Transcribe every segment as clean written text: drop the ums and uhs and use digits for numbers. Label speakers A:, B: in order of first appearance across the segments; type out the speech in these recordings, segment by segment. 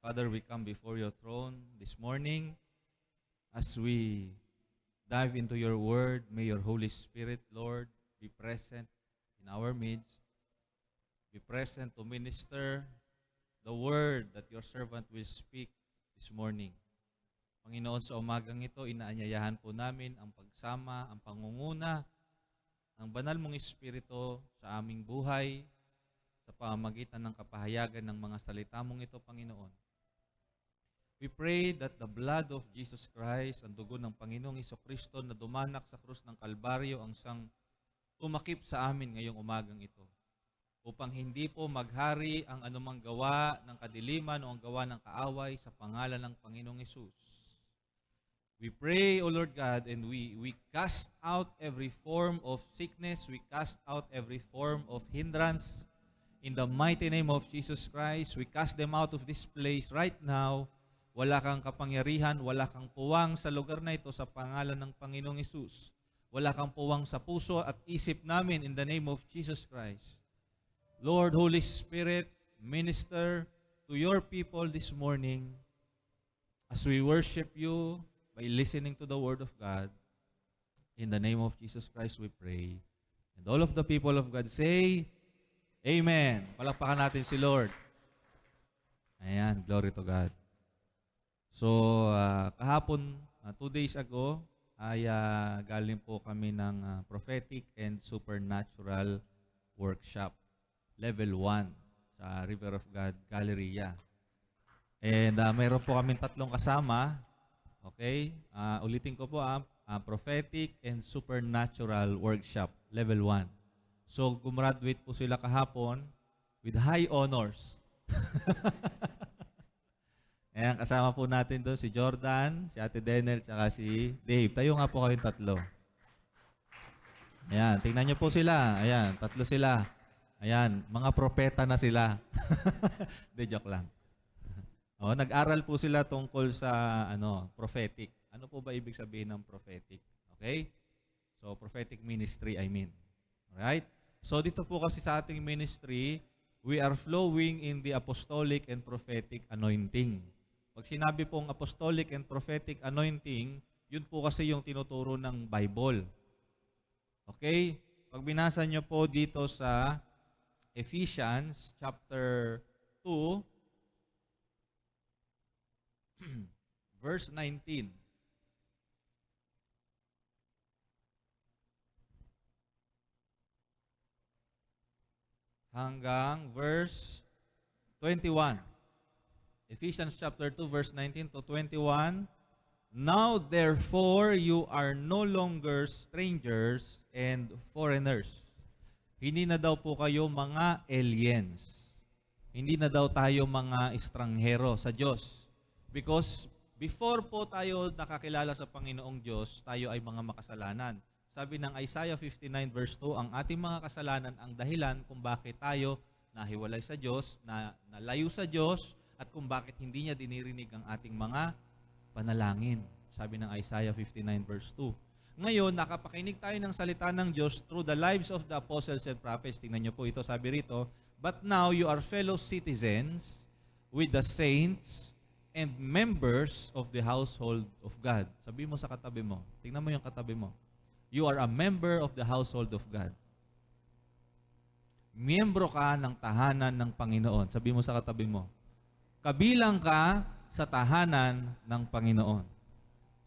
A: Father, we come before your throne this morning as we dive into your word. May your Holy Spirit, Lord, be present in our midst. Be present to minister the word that your servant will speak this morning. Panginoon, sa umagang ito, inaanyayahan po namin ang pagsama, ang pangunguna ng banal mong Espiritu sa aming buhay, sa pamamagitan ng kapahayagan ng mga salita mong ito, Panginoon. We pray that the blood of Jesus Christ, ang dugo ng Panginoong Hesukristo na dumanak sa krus ng Kalbaryo ang siyang tumakip sa amin ngayong umagang ito, upang hindi po maghari ang anumang gawa ng kadiliman o ang gawa ng kaaway sa pangalan ng Panginoong Hesus. We pray, O Lord God, and we cast out every form of sickness, we cast out every form of hindrance. In the mighty name of Jesus Christ, we cast them out of this place right now. Wala kang kapangyarihan, wala kang puwang sa lugar na ito sa pangalan ng Panginoong Hesus. Wala kang puwang sa puso at isip namin in the name of Jesus Christ. Lord, Holy Spirit, minister to your people this morning as we worship you by listening to the Word of God. In the name of Jesus Christ we pray. And all of the people of God say, Amen. Palakpakan natin si Lord. Ayan, glory to God. So, kahapon, 2 days ago, ay galing po kami ng Prophetic and Supernatural Workshop, Level 1, sa River of God, Galleria. And mayroon po kami 3 kasama. Okay? Ulitin ko po, Prophetic and Supernatural Workshop, Level 1. So, gumraduate po sila kahapon with high honors. Ayan, kasama po natin doon si Jordan, si Ate Denel, tsaka si Dave. Tayo nga po kayong 3. Ayan, tingnan niyo po sila. Ayan, 3 sila. Ayan, mga propeta na sila. De, joke lang. Nag-aral po sila tungkol sa prophetic. Ano po ba ibig sabihin ng prophetic? Okay? So, prophetic ministry, I mean. Alright? So, dito po kasi sa ating ministry, we are flowing in the apostolic and prophetic anointing. Pag sinabi pong apostolic and prophetic anointing, yun po kasi yung tinuturo ng Bible. Okay? Pag binasa nyo po dito sa Ephesians chapter 2, verse 19. Hanggang verse 21. Ephesians chapter 2, verse 19 to 21. Now, therefore, you are no longer strangers and foreigners. Hindi na daw po kayo mga aliens. Hindi na daw tayo mga estranghero sa Diyos. Because before po tayo nakakilala sa Panginoong Diyos, tayo ay mga makasalanan. Sabi ng Isaiah 59 verse 2, ang ating mga kasalanan ang dahilan kung bakit tayo nahiwalay sa Diyos, nalayo sa Diyos, at kung bakit hindi niya dinirinig ang ating mga panalangin. Sabi ng Isaiah 59 verse 2. Ngayon, nakapakinig tayo ng salita ng Diyos through the lives of the apostles and prophets. Tingnan niyo po ito, sabi rito, but now you are fellow citizens with the saints and members of the household of God. Sabi mo sa katabi mo. Tingnan mo yung katabi mo. You are a member of the household of God. Miyembro ka ng tahanan ng Panginoon. Sabi mo sa katabi mo. Kabilang ka sa tahanan ng Panginoon.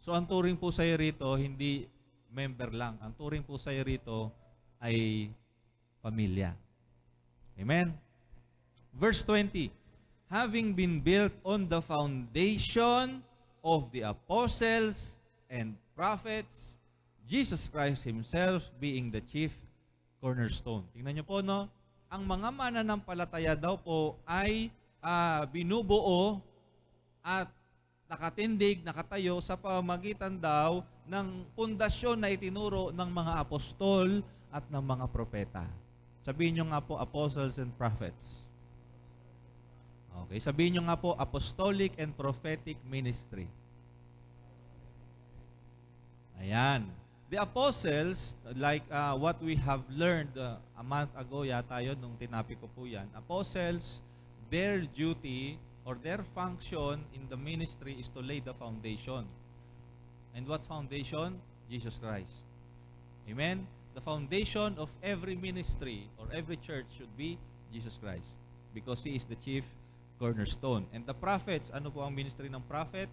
A: So, ang turing po sa iyo rito, hindi member lang. Ang turing po sa iyo rito ay pamilya. Amen? Verse 20. Having been built on the foundation of the apostles and prophets, Jesus Christ Himself being the chief cornerstone. Tingnan niyo po, no? Ang mga mananampalataya daw po ay binubuo at nakatindig, nakatayo sa pamamagitan daw ng pundasyon na itinuro ng mga apostol at ng mga propeta. Sabihin niyo nga po, apostles and prophets. Okay, sabihin niyo nga po, apostolic and prophetic ministry. Ayan. The apostles, like what we have learned a month ago yata yun, nung tinapi ko po yan, apostles, their duty or their function in the ministry is to lay the foundation. And what foundation? Jesus Christ. Amen? The foundation of every ministry or every church should be Jesus Christ, because He is the chief cornerstone. And the prophets, ano po ang ministry ng prophet?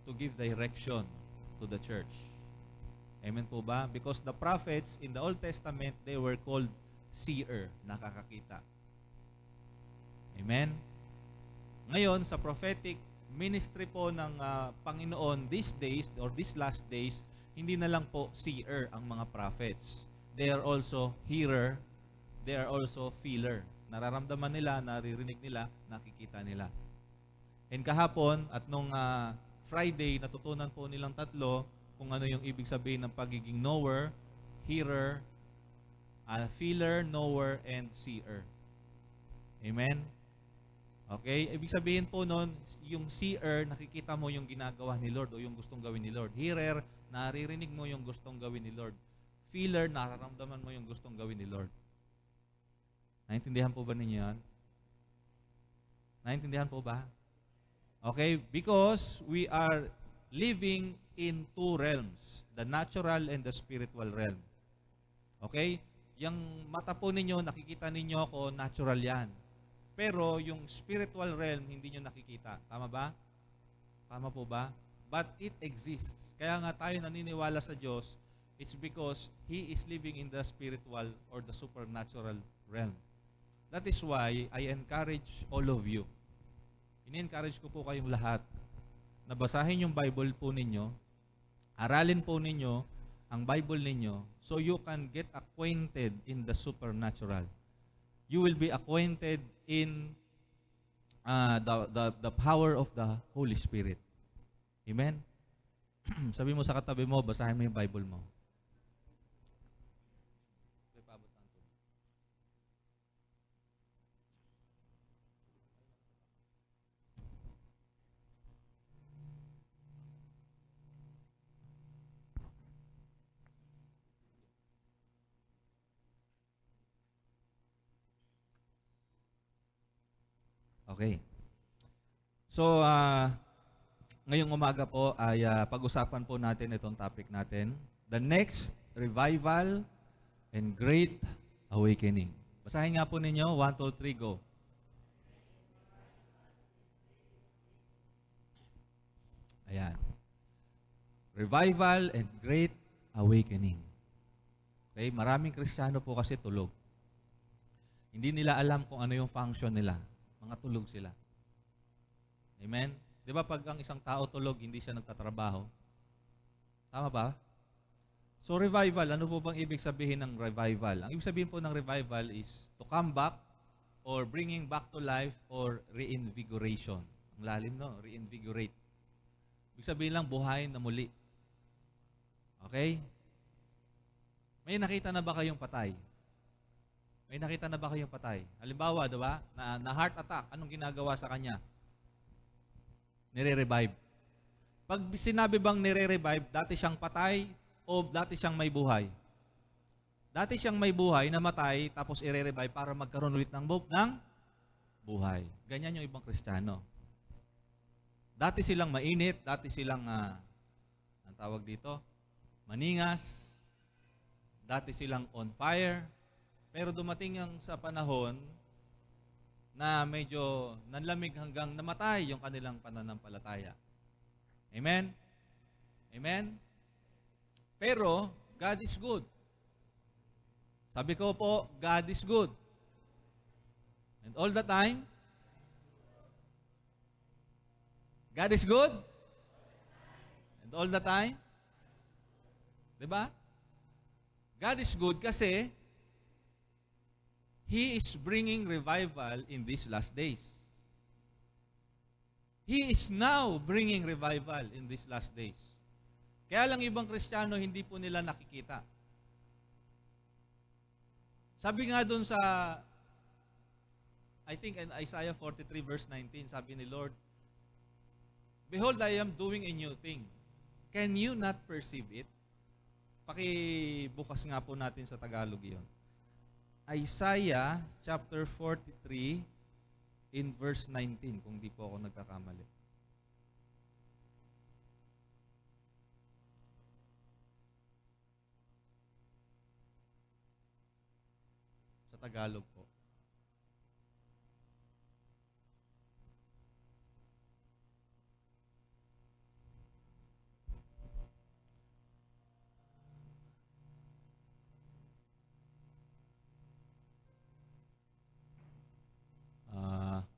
A: To give direction to the church. Amen po ba? Because the prophets in the Old Testament, they were called seer, nakakakita. Amen? Ngayon, sa prophetic ministry po ng Panginoon these days or these last days, hindi na lang po seer ang mga prophets. They are also hearer, they are also feeler. Nararamdaman nila, naririnig nila, nakikita nila. And kahapon at nung Friday, natutunan po nilang tatlo kung ano yung ibig sabihin ng pagiging knower, hearer, feeler, knower, and seer. Amen? Okay? Ibig sabihin po nun, yung seer, nakikita mo yung ginagawa ni Lord o yung gustong gawin ni Lord. Hearer, naririnig mo yung gustong gawin ni Lord. Feeler, nararamdaman mo yung gustong gawin ni Lord. Naintindihan po ba ninyo yan? Naintindihan po ba? Okay? Because we are living in two realms, the natural and the spiritual realm. Okay? Yung mata po ninyo, nakikita ninyo ako, natural yan. Pero yung spiritual realm, hindi nyo nakikita. Tama ba? Tama po ba? But it exists. Kaya nga tayo naniniwala sa Diyos, it's because He is living in the spiritual or the supernatural realm. That is why I encourage all of you. Ini-encourage ko po kayong lahat na basahin yung Bible po ninyo, aralin po ninyo ang Bible ninyo so you can get acquainted in the supernatural. You will be acquainted in the power of the Holy Spirit. Amen? Sabi mo sa katabi mo, basahin mo yung Bible mo. Okay. So, ngayong umaga po ay pag-usapan po natin itong topic natin, the next revival and great awakening. Basahin nga po ninyo, 1, 2, 3, go. Ayan. Revival and great awakening. Okay, maraming Kristiyano po kasi tulog. Hindi nila alam kung ano yung function nila. Mga tulog sila. Amen? Di ba pag ang isang tao tulog, hindi siya nagtatrabaho? Tama ba? So revival, ano po bang ibig sabihin ng revival? Ang ibig sabihin po ng revival is to come back or bringing back to life or reinvigoration. Ang lalim, no? Reinvigorate. Ibig sabihin lang, buhayin na muli. Okay? May nakita na ba kayong patay? May nakita na ba kayong patay? Halimbawa, diba? Na heart attack, anong ginagawa sa kanya? Nire-revive. Pag sinabi bang nire-revive, dati siyang patay o dati siyang may buhay? Dati siyang may buhay, namatay, tapos i-revive para magkaroon ulit ng buhay. Ganyan yung ibang Kristiyano. Dati silang mainit, dati silang, ang tawag dito, maningas, dati silang on fire, pero dumating yung sa panahon na medyo nanlamig hanggang namatay yung kanilang pananampalataya. Amen? Amen? Pero, God is good. Sabi ko po, God is good. And all the time, God is good. And all the time, diba? God is good kasi He is bringing revival in these last days. He is now bringing revival in these last days. Kaya lang ibang Kristiyano, hindi po nila nakikita. Sabi nga dun sa, I think in Isaiah 43 verse 19, sabi ni Lord, behold, I am doing a new thing. Can you not perceive it? Pakibukas nga po natin sa Tagalog yun. Isaiah chapter 43, in verse 19, kung di po ako nagkakamali. Sa Tagalog po.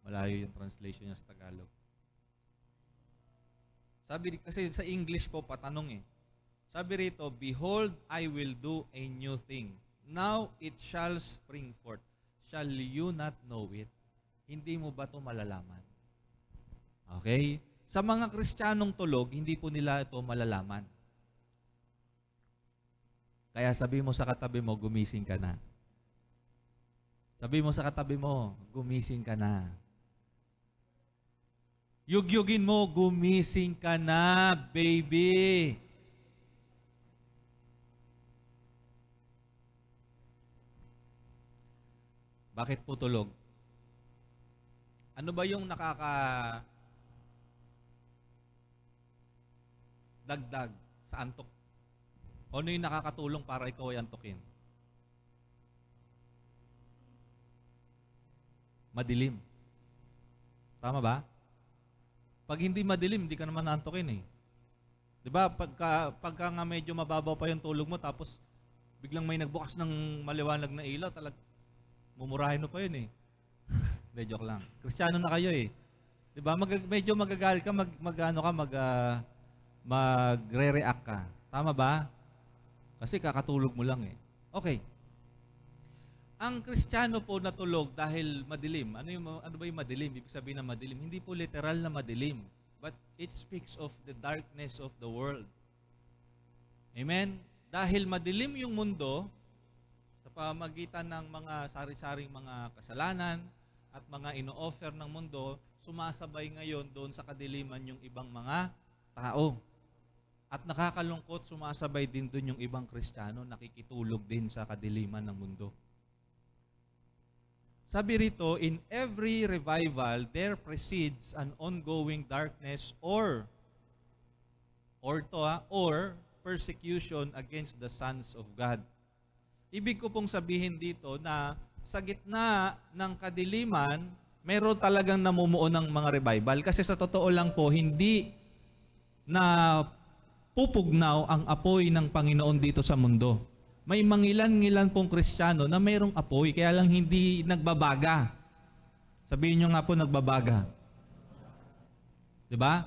A: Malayo yung translation niya sa Tagalog. Sabi kasi sa English po patanong eh. Sabi rito, "Behold, I will do a new thing. Now it shall spring forth. Shall you not know it?" Hindi mo ba ito malalaman? Okay? Sa mga Kristiyanong tulog, hindi po nila ito malalaman. Kaya sabi mo sa katabi mo, gumising ka na. Sabi mo sa katabi mo, gumising ka na. Yugyugin mo, gumising ka na, baby. Bakit po tulog? Ano ba yung dagdag sa antok? Ano yung nakakatulong para ikaw ay antukin? Madilim. Tama ba? Pag hindi madilim, hindi ka naman naantokin eh. 'Di ba? Pagka nga medyo mababaw pa yung tulog mo tapos biglang may nagbukas ng maliwanag na ilaw, mumurahin mo pa yun eh. Hindi, joke lang. Kristiyano na kayo eh. 'Di ba? Medyo magagalit ka, magre-react ka. Tama ba? Kasi kakatulog mo lang eh. Okay. Ang Kristiyano po natulog dahil madilim. Ano ba yung madilim? Ibig sabihin ng madilim. Hindi po literal na madilim. But it speaks of the darkness of the world. Amen? Dahil madilim yung mundo, sa pamagitan ng mga sari-saring mga kasalanan at mga ino-offer ng mundo, sumasabay ngayon doon sa kadiliman yung ibang mga tao. At nakakalungkot, sumasabay din doon yung ibang Kristiyano, nakikitulog din sa kadiliman ng mundo. Sabi rito, in every revival, there precedes an ongoing darkness or persecution against the sons of God. Ibig ko pong sabihin dito na sa gitna ng kadiliman, meron talagang namumuo ng mga revival. Kasi sa totoo lang po, hindi na pupugnaw ang apoy ng Panginoon dito sa mundo. May mangilan-ngilan pong Kristiyano na mayroong apoy, kaya lang hindi nagbabaga. Sabihin nyo nga po, nagbabaga. Diba?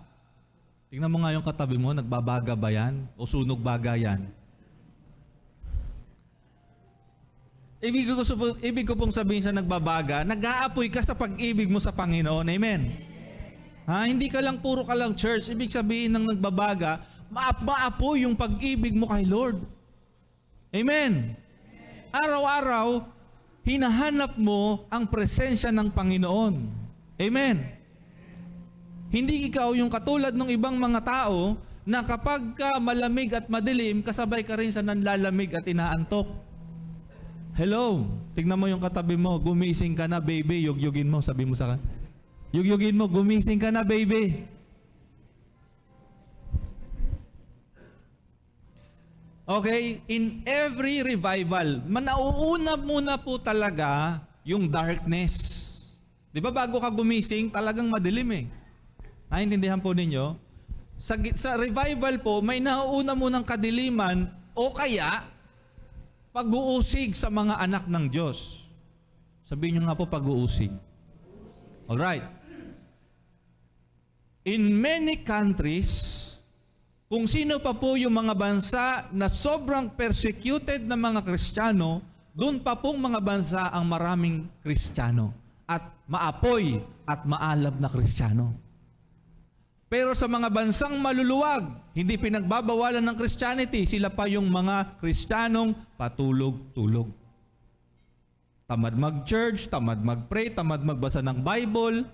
A: Tingnan mo nga yung katabi mo, nagbabaga ba yan? O sunog baga yan? Ibig ko pong sabihin sa nagbabaga, nag-aapoy ka sa pag-ibig mo sa Panginoon. Amen? Hindi ka lang, puro ka lang church. Ibig sabihin ng nagbabaga, maapoy yung pag-ibig mo kay Lord. Amen. Araw-araw, hinahanap mo ang presensya ng Panginoon. Amen. Hindi ikaw yung katulad ng ibang mga tao na kapag ka malamig at madilim, kasabay ka rin sa nanlalamig at inaantok. Hello, tignan mo yung katabi mo, gumising ka na baby, yugyugin mo, sabi mo sa kanya. Yugyugin mo, gumising ka na baby. Okay, in every revival, nauuna muna po talaga yung darkness. Di ba bago ka gumising, talagang madilim eh. Naintindihan po ninyo? Sa revival po, may nauuna munang kadiliman o kaya pag-uusig sa mga anak ng Diyos. Sabihin nyo nga po pag-uusig. Alright. In many countries, kung sino pa po yung mga bansa na sobrang persecuted na mga Kristiyano, doon pa pong mga bansa ang maraming Kristiyano at maapoy at maalab na Kristiyano. Pero sa mga bansang maluluwag, hindi pinagbabawalan ng Christianity, sila pa yung mga Kristiyanong patulog-tulog. Tamad mag-church, tamad mag-pray, tamad magbasa ng Bible,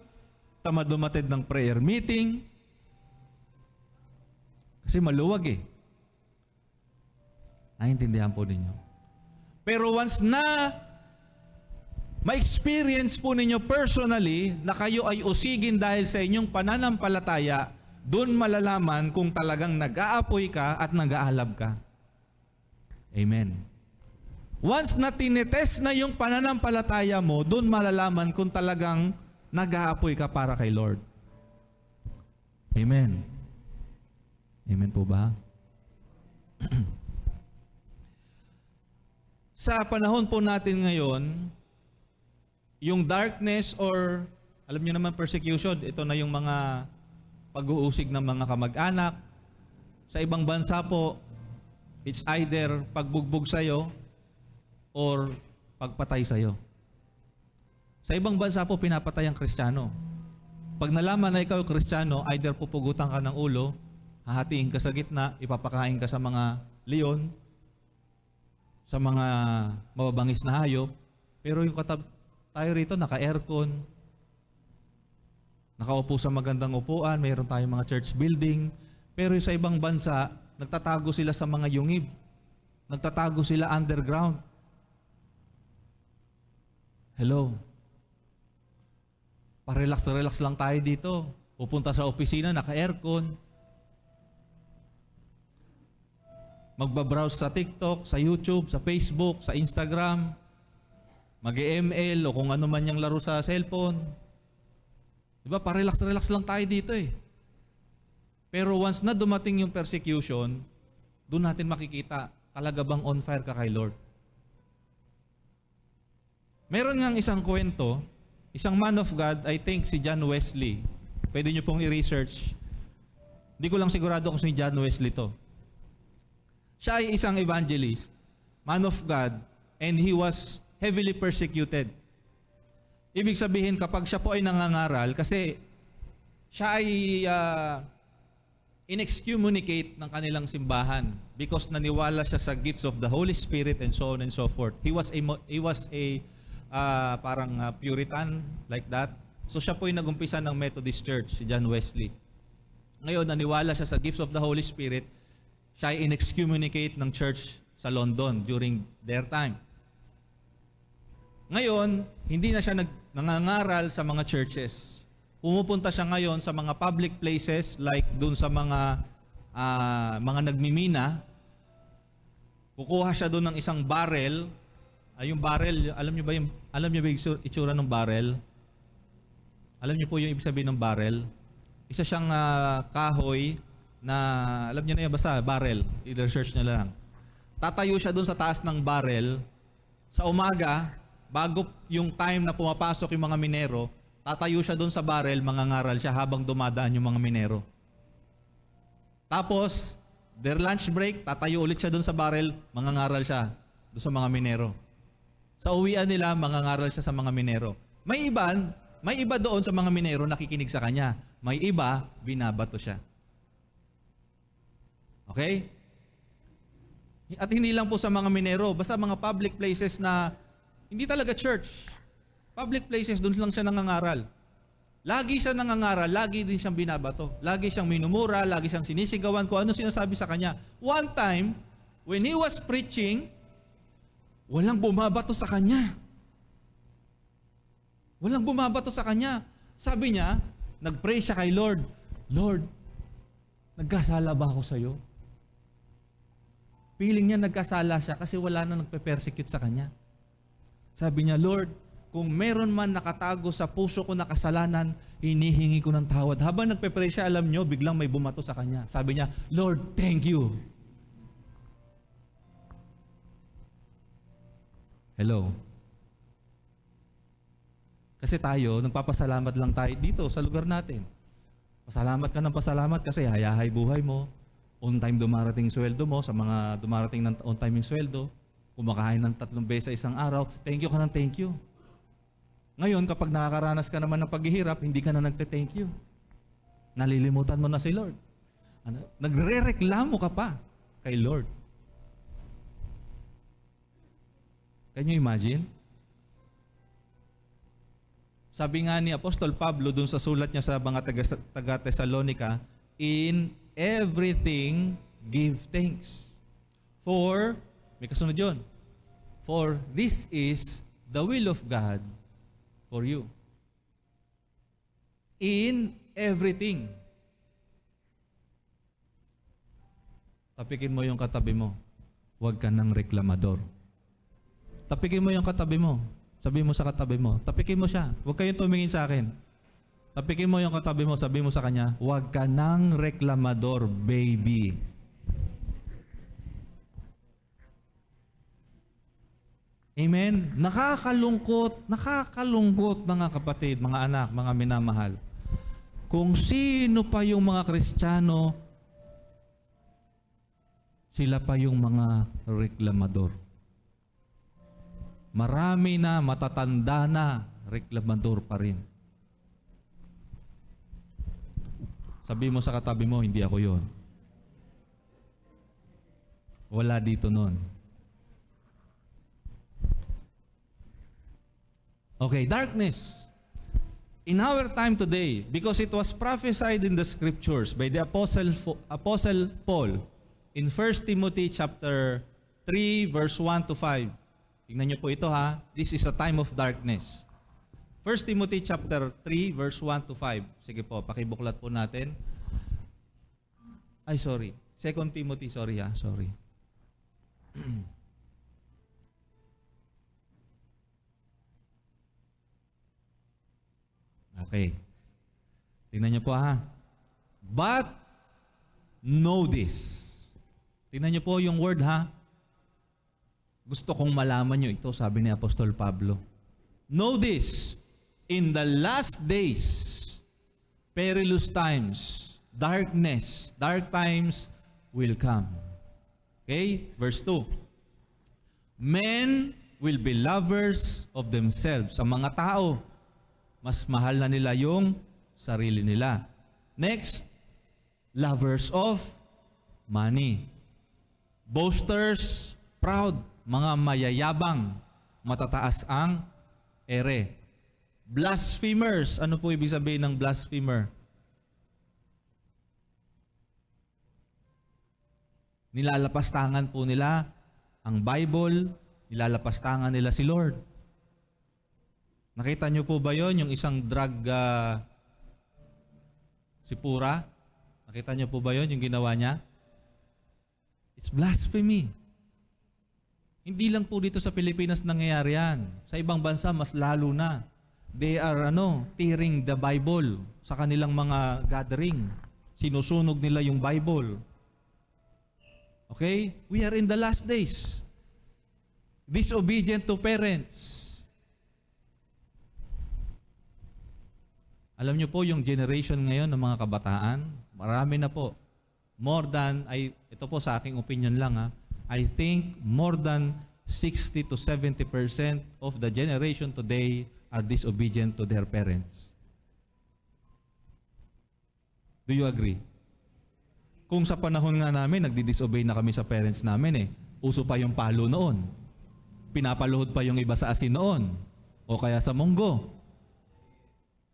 A: tamad lumatid ng prayer meeting. Kasi maluwag eh. Naintindihan po ninyo. Pero once na ma-experience po ninyo personally na kayo ay usigin dahil sa inyong pananampalataya, doon malalaman kung talagang nag-aapoy ka at nag-aalab ka. Amen. Once na tinetest na yung pananampalataya mo, doon malalaman kung talagang nag-aapoy ka para kay Lord. Amen. Amen po ba? Sa panahon po natin ngayon, yung darkness or, alam niyo naman, persecution, ito na yung mga pag-uusig ng mga kamag-anak. Sa ibang bansa po, it's either pagbugbog sa'yo or pagpatay sa'yo. Sa ibang bansa po, pinapatay ang Kristiyano. Pag nalaman na ikaw Kristiyano, either pupugutan ka ng ulo, hahatiin ka sa gitna, ipapakain ka sa mga leon, sa mga mababangis na hayop. Pero yung tayo rito, naka-aircon, nakaupo sa magandang upuan, mayroon tayong mga church building. Pero sa ibang bansa, nagtatago sila sa mga yungib. Nagtatago sila underground. Hello. Pa-relax lang tayo dito. Pupunta sa opisina, naka-aircon. Magbabrowse sa TikTok, sa YouTube, sa Facebook, sa Instagram. Mag-ML o kung ano man yung laro sa cellphone. Diba? Pa-relax lang tayo dito eh. Pero once na dumating yung persecution, doon natin makikita, talaga bang on fire ka kay Lord? Meron ngang isang kwento, isang man of God, I think si John Wesley. Pwede nyo pong i-research. Hindi ko lang sigurado kung si John Wesley to. Siya ay isang evangelist, man of God, and he was heavily persecuted. Ibig sabihin, kapag siya po ay nangangaral, kasi siya ay inexcommunicate ng kanilang simbahan because naniwala siya sa gifts of the Holy Spirit and so on and so forth. He was a parang Puritan, like that. So siya po ay nagumpisa ng Methodist Church, si John Wesley. Ngayon, naniwala siya sa gifts of the Holy Spirit. Siya ay inexcommunicate ng church sa London during their time. Ngayon, hindi na siya nangangaral sa mga churches. Pumupunta siya ngayon sa mga public places like dun sa mga nagmimina. Kukuha siya dun ng isang barrel. Yung barrel, alam niyo ba yung itsura ng barrel? Alam niyo po yung ibig sabihin ng barrel? Isa siyang kahoy na, alam niyo na yan, basta barrel. I-research niyo lang. Tatayo siya dun sa taas ng barrel. Sa umaga, bago yung time na pumapasok yung mga minero, tatayo siya doon sa barrel, mangangaral siya habang dumadaan yung mga minero. Tapos, their lunch break, tatayo ulit siya doon sa barrel, mangangaral siya doon sa mga minero. Sa uwian nila, mangangaral siya sa mga minero. May iba doon sa mga minero nakikinig sa kanya. May iba, binabato siya. Okay? At hindi lang po sa mga minero, basta mga public places na hindi talaga church. Public places, doon lang siya nangangaral. Lagi siya nangangaral, lagi din siyang binabato. Lagi siyang minumura, lagi siyang sinisigawan kung ano sinasabi sa kanya. One time, when he was preaching, walang bumabato sa kanya. Walang bumabato sa kanya. Sabi niya, nag-pray siya kay Lord. Lord, nagkasala ba ako sa iyo? Feeling niya nagkasala siya kasi wala na nagpe-persecute sa kanya. Sabi niya, Lord, kung meron man nakatago sa puso ko na kasalanan, hinihingi ko ng tawad. Habang nagpe-pray siya, alam niyo, biglang may bumato sa kanya. Sabi niya, Lord, thank you. Hello. Kasi tayo, nagpapasalamat lang tayo dito sa lugar natin. Pasalamat ka ng pasalamat kasi hayahay buhay mo. On time dumarating sweldo mo, sa mga dumarating ng on time yung sweldo, kumakain ng 3 beses sa isang araw, thank you ka ng thank you. Ngayon, kapag nakakaranas ka naman ng paghihirap, hindi ka na nagte-thank you. Nalilimutan mo na si Lord. Nagre-reklamo ka pa kay Lord. Can you imagine? Sabi nga ni Apostol Pablo dun sa sulat niya sa mga taga-Tesalonica, in everything give thanks. For, may kasunod yun, for this is the will of God for you. In everything. Tapikin mo yung katabi mo. Huwag ka ng reklamador. Tapikin mo yung katabi mo. Sabi mo sa katabi mo. Tapikin mo siya. Huwag kayong tumingin sa akin. Tapikin mo yung katabi mo. Sabi mo sa kanya, huwag ka ng reklamador, baby. Amen? Nakakalungkot mga kapatid, mga anak, mga minamahal. Kung sino pa yung mga Kristiyano, sila pa yung mga reklamador. Marami na, matatanda na, reklamador pa rin. Sabi mo sa katabi mo, hindi ako yon. Wala dito nun. Okay, darkness. In our time today, because it was prophesied in the scriptures by the Apostle Paul in 1 Timothy chapter 3 verse 1 to 5. Tingnan niyo po ito ha. This is a time of darkness. 1 Timothy chapter 3 verse 1 to 5. Sige po, pakibuklat po natin. Ay, sorry. 2 Timothy, sorry ha. Sorry. Okay. Tingnan niyo po ha. But know this. Tingnan niyo po yung word ha. Gusto kong malaman niyo ito, sabi ni Apostol Pablo. Know this, in the last days, perilous times, dark times will come. Okay? Verse 2. Men will be lovers of themselves. Ang mga tao, mas mahal na nila yung sarili nila. Next, lovers of money. Boasters, proud, mga mayayabang, matataas ang ere. Blasphemers, ano po ibig sabihin ng blasphemer? Nilalapastangan po nila ang Bible, nilalapastangan nila si Lord. Nakita niyo po ba yon yung isang drug si Pura? Nakita niyo po ba yon yung ginawa niya? It's blasphemy. Hindi lang po dito sa Pilipinas nangyayari yan. Sa ibang bansa, mas lalo na. They are tearing the Bible sa kanilang mga gathering. Sinusunog nila yung Bible. Okay? We are in the last days. Disobedient to parents. Alam niyo po yung generation ngayon ng mga kabataan, marami na po. More than, ito po sa aking opinion lang ha, I think more than 60 to 70% of the generation today are disobedient to their parents. Do you agree? Kung sa panahon nga namin, nagdi-disobey na kami sa parents namin uso pa yung palo noon. Pinapaluhod pa yung iba sa asin noon. O kaya sa munggo.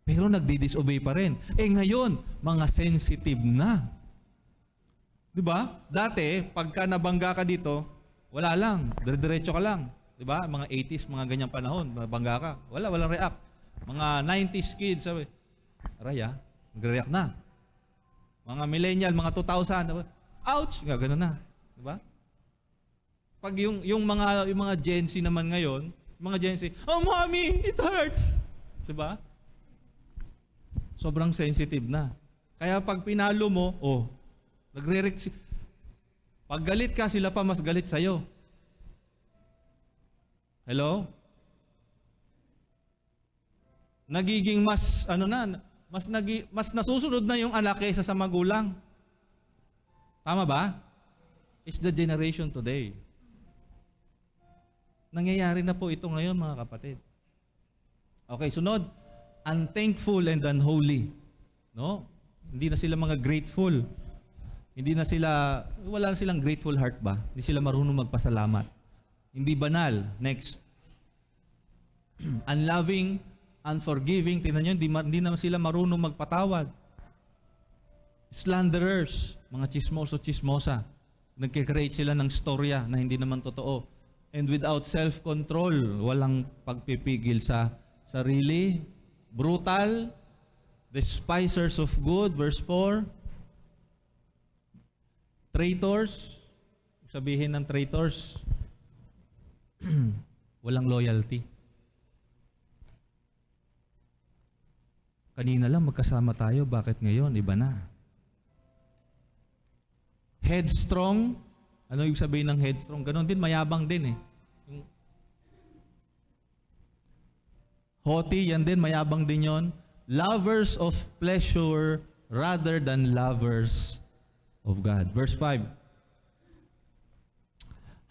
A: Pero nagdi-disobey pa rin. Ngayon, mga sensitive na. Diba? Dati, pagka nabangga ka dito, wala lang. Dire-diretso ka lang. Diba? Mga 80s, mga ganyang panahon, nabangga ka. Walang react. Mga 90s kids, sabi, Raya, nagre-react na. Mga millennial, mga 2000, ouch! Gano'n na. Diba? Pag yung mga Gen Z naman ngayon, mga Gen Z, oh mommy, it hurts! Diba? Sobrang sensitive na. Kaya pag pinalo mo, pag galit ka, sila pa mas galit sa'yo. Hello? Nagiging mas nasusunod na yung anak kaysa sa magulang. Tama ba? It's the generation today. Nangyayari na po ito ngayon, mga kapatid. Okay, sunod. Unthankful and unholy. No? Hindi na sila mga grateful. Wala na silang grateful heart ba? Hindi sila marunong magpasalamat. Hindi banal. Next. Unloving, unforgiving. Tingnan nyo, hindi na sila marunong magpatawad. Slanderers, mga chismoso-chismosa. Nagkikreate sila ng storya na hindi naman totoo. and without self-control. Walang pagpipigil sa sarili. Brutal, despisers of good, verse 4. Traitors, sabihin ng traitors, walang loyalty. Kanina lang magkasama tayo, bakit ngayon? Iba na. Headstrong, ano yung sabihin ng headstrong? Ganon din, mayabang din eh. Haughty, yan din, mayabang din yon. Lovers of pleasure rather than lovers of God. Verse 5.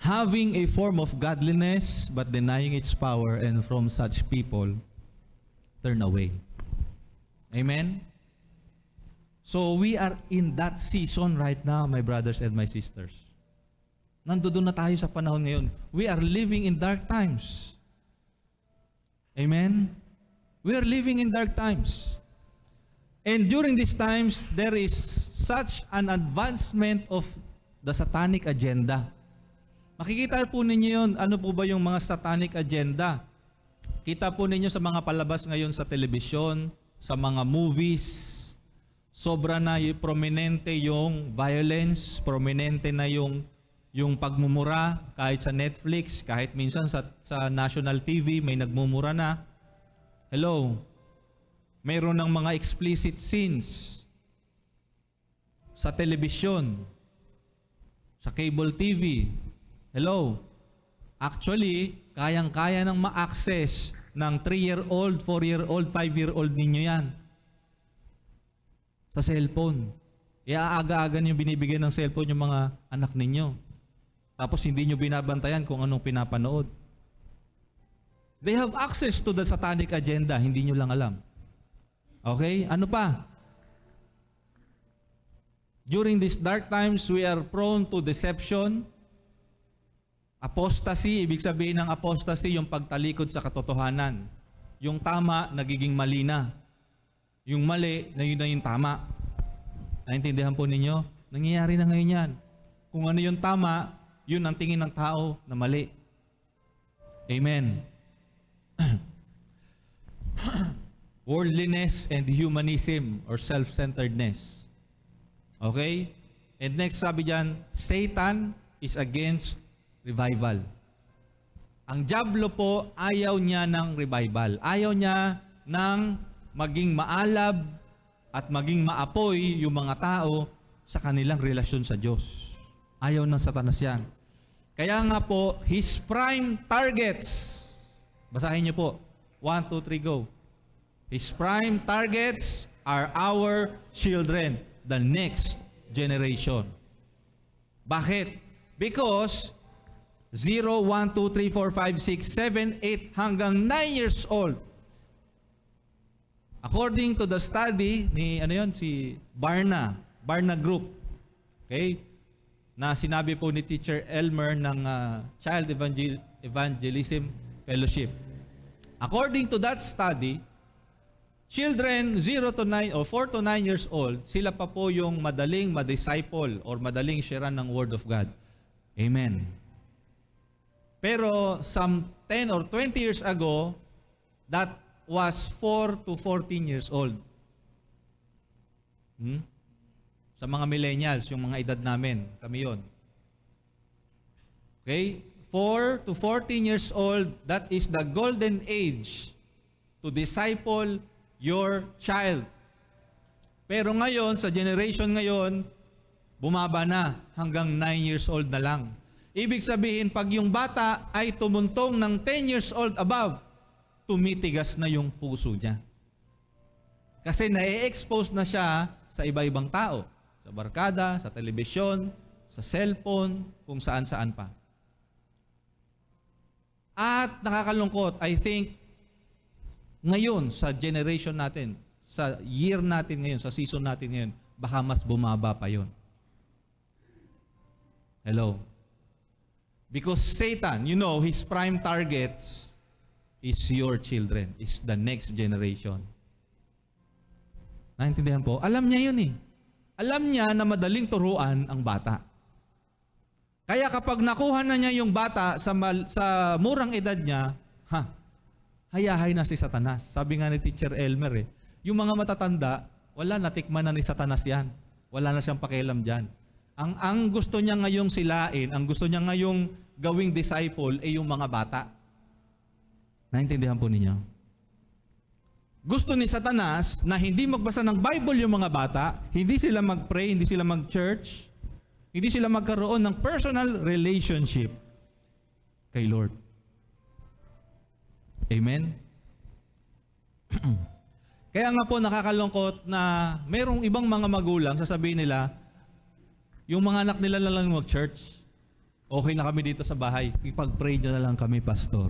A: Having a form of godliness, but denying its power, and from such people, turn away. Amen? So, we are in that season right now, my brothers and my sisters. Nandoon na tayo sa panahon ngayon. We are living in dark times. Amen? We are living in dark times. And during these times, there is such an advancement of the satanic agenda. Makikita po ninyo yun, ano po ba yung mga satanic agenda? Kita po ninyo sa mga palabas ngayon sa telebisyon, sa mga movies, sobra na prominente yung violence, prominente na yung pagmumura, kahit sa Netflix, kahit minsan sa national TV, may nagmumura na. Hello? Mayroon ng mga explicit scenes sa telebisyon, sa cable TV. Hello? Actually, kayang-kaya ng ma-access ng 3-year-old, 4-year-old, 5-year-old ninyo yan. Sa cellphone. Iaaga-aga niyo binibigyan ng cellphone yung mga anak ninyo. Tapos hindi niyo binabantayan kung anong pinapanood. They have access to the satanic agenda, hindi niyo lang alam. Okay? Ano pa? During these dark times, we are prone to deception. Apostasy, ibig sabihin ng apostasy, yung pagtalikod sa katotohanan. Yung tama, nagiging mali na. Yung mali, na yun na yung tama. Naintindihan po ninyo? Nangyayari na ngayon yan. Kung ano yung tama, yun ang tingin ng tao na mali. Amen. Worldliness and humanism or self-centeredness. Okay? And next sabi dyan, Satan is against revival. Ang diablo po, ayaw niya ng revival. Ayaw niya ng maging maalab at maging maapoy yung mga tao sa kanilang relasyon sa Diyos. Ayaw ng Satanas yan. Kaya nga po, his prime targets, basahin niyo po, 1, 2, 3, go. His prime targets are our children, the next generation. Bakit? Because 0, 1, 2, 3, 4, 5, 6, 7, 8 hanggang 9 years old. According to the study ni si Barna Group. Okay? Na sinabi po ni Teacher Elmer ng Child Evangelism Fellowship. According to that study, children 0 to 9 or 4 to 9 years old, sila pa po yung madaling ma-disciple or madaling sharean ng Word of God. Amen. Pero some 10 or 20 years ago, that was 4 to 14 years old. Sa mga millennials, yung mga edad namin, kami yon. Okay? 4 to 14 years old, that is the golden age to disciple your child. Pero ngayon, sa generation ngayon, bumaba na hanggang 9 years old na lang. Ibig sabihin, pag yung bata ay tumuntong ng 10 years old above, tumitigas na yung puso niya. Kasi na-expose na siya sa iba-ibang tao. Sa barkada, sa telebisyon, sa cellphone, kung saan-saan pa. At nakakalungkot, I think, ngayon, sa generation natin, sa year natin ngayon, sa season natin ngayon, baka mas bumaba pa yun. Hello? Because Satan, you know, his prime targets is your children, is the next generation. Naintindihan po? Alam niya yun eh. Alam niya na madaling turuan ang bata. Kaya kapag nakuha na niya yung bata sa murang edad niya, hayahay na si Satanas. Sabi nga ni Teacher Elmer yung mga matatanda, wala, natikman na ni Satanas yan. Wala na siyang pakialam dyan. Ang gusto niya ngayong silain, ang gusto niya ngayong gawing disciple ay yung mga bata. Naintindihan po ninyo? Gusto ni Satanas na hindi magbasa ng Bible yung mga bata, hindi sila mag-pray, hindi sila mag-church, hindi sila magkaroon ng personal relationship kay Lord. Amen? Kaya nga po nakakalungkot na mayroong ibang mga magulang, sasabihin nila, yung mga anak nila na lang mag-church, okay na kami dito sa bahay, ipag-pray na lang kami, pastor.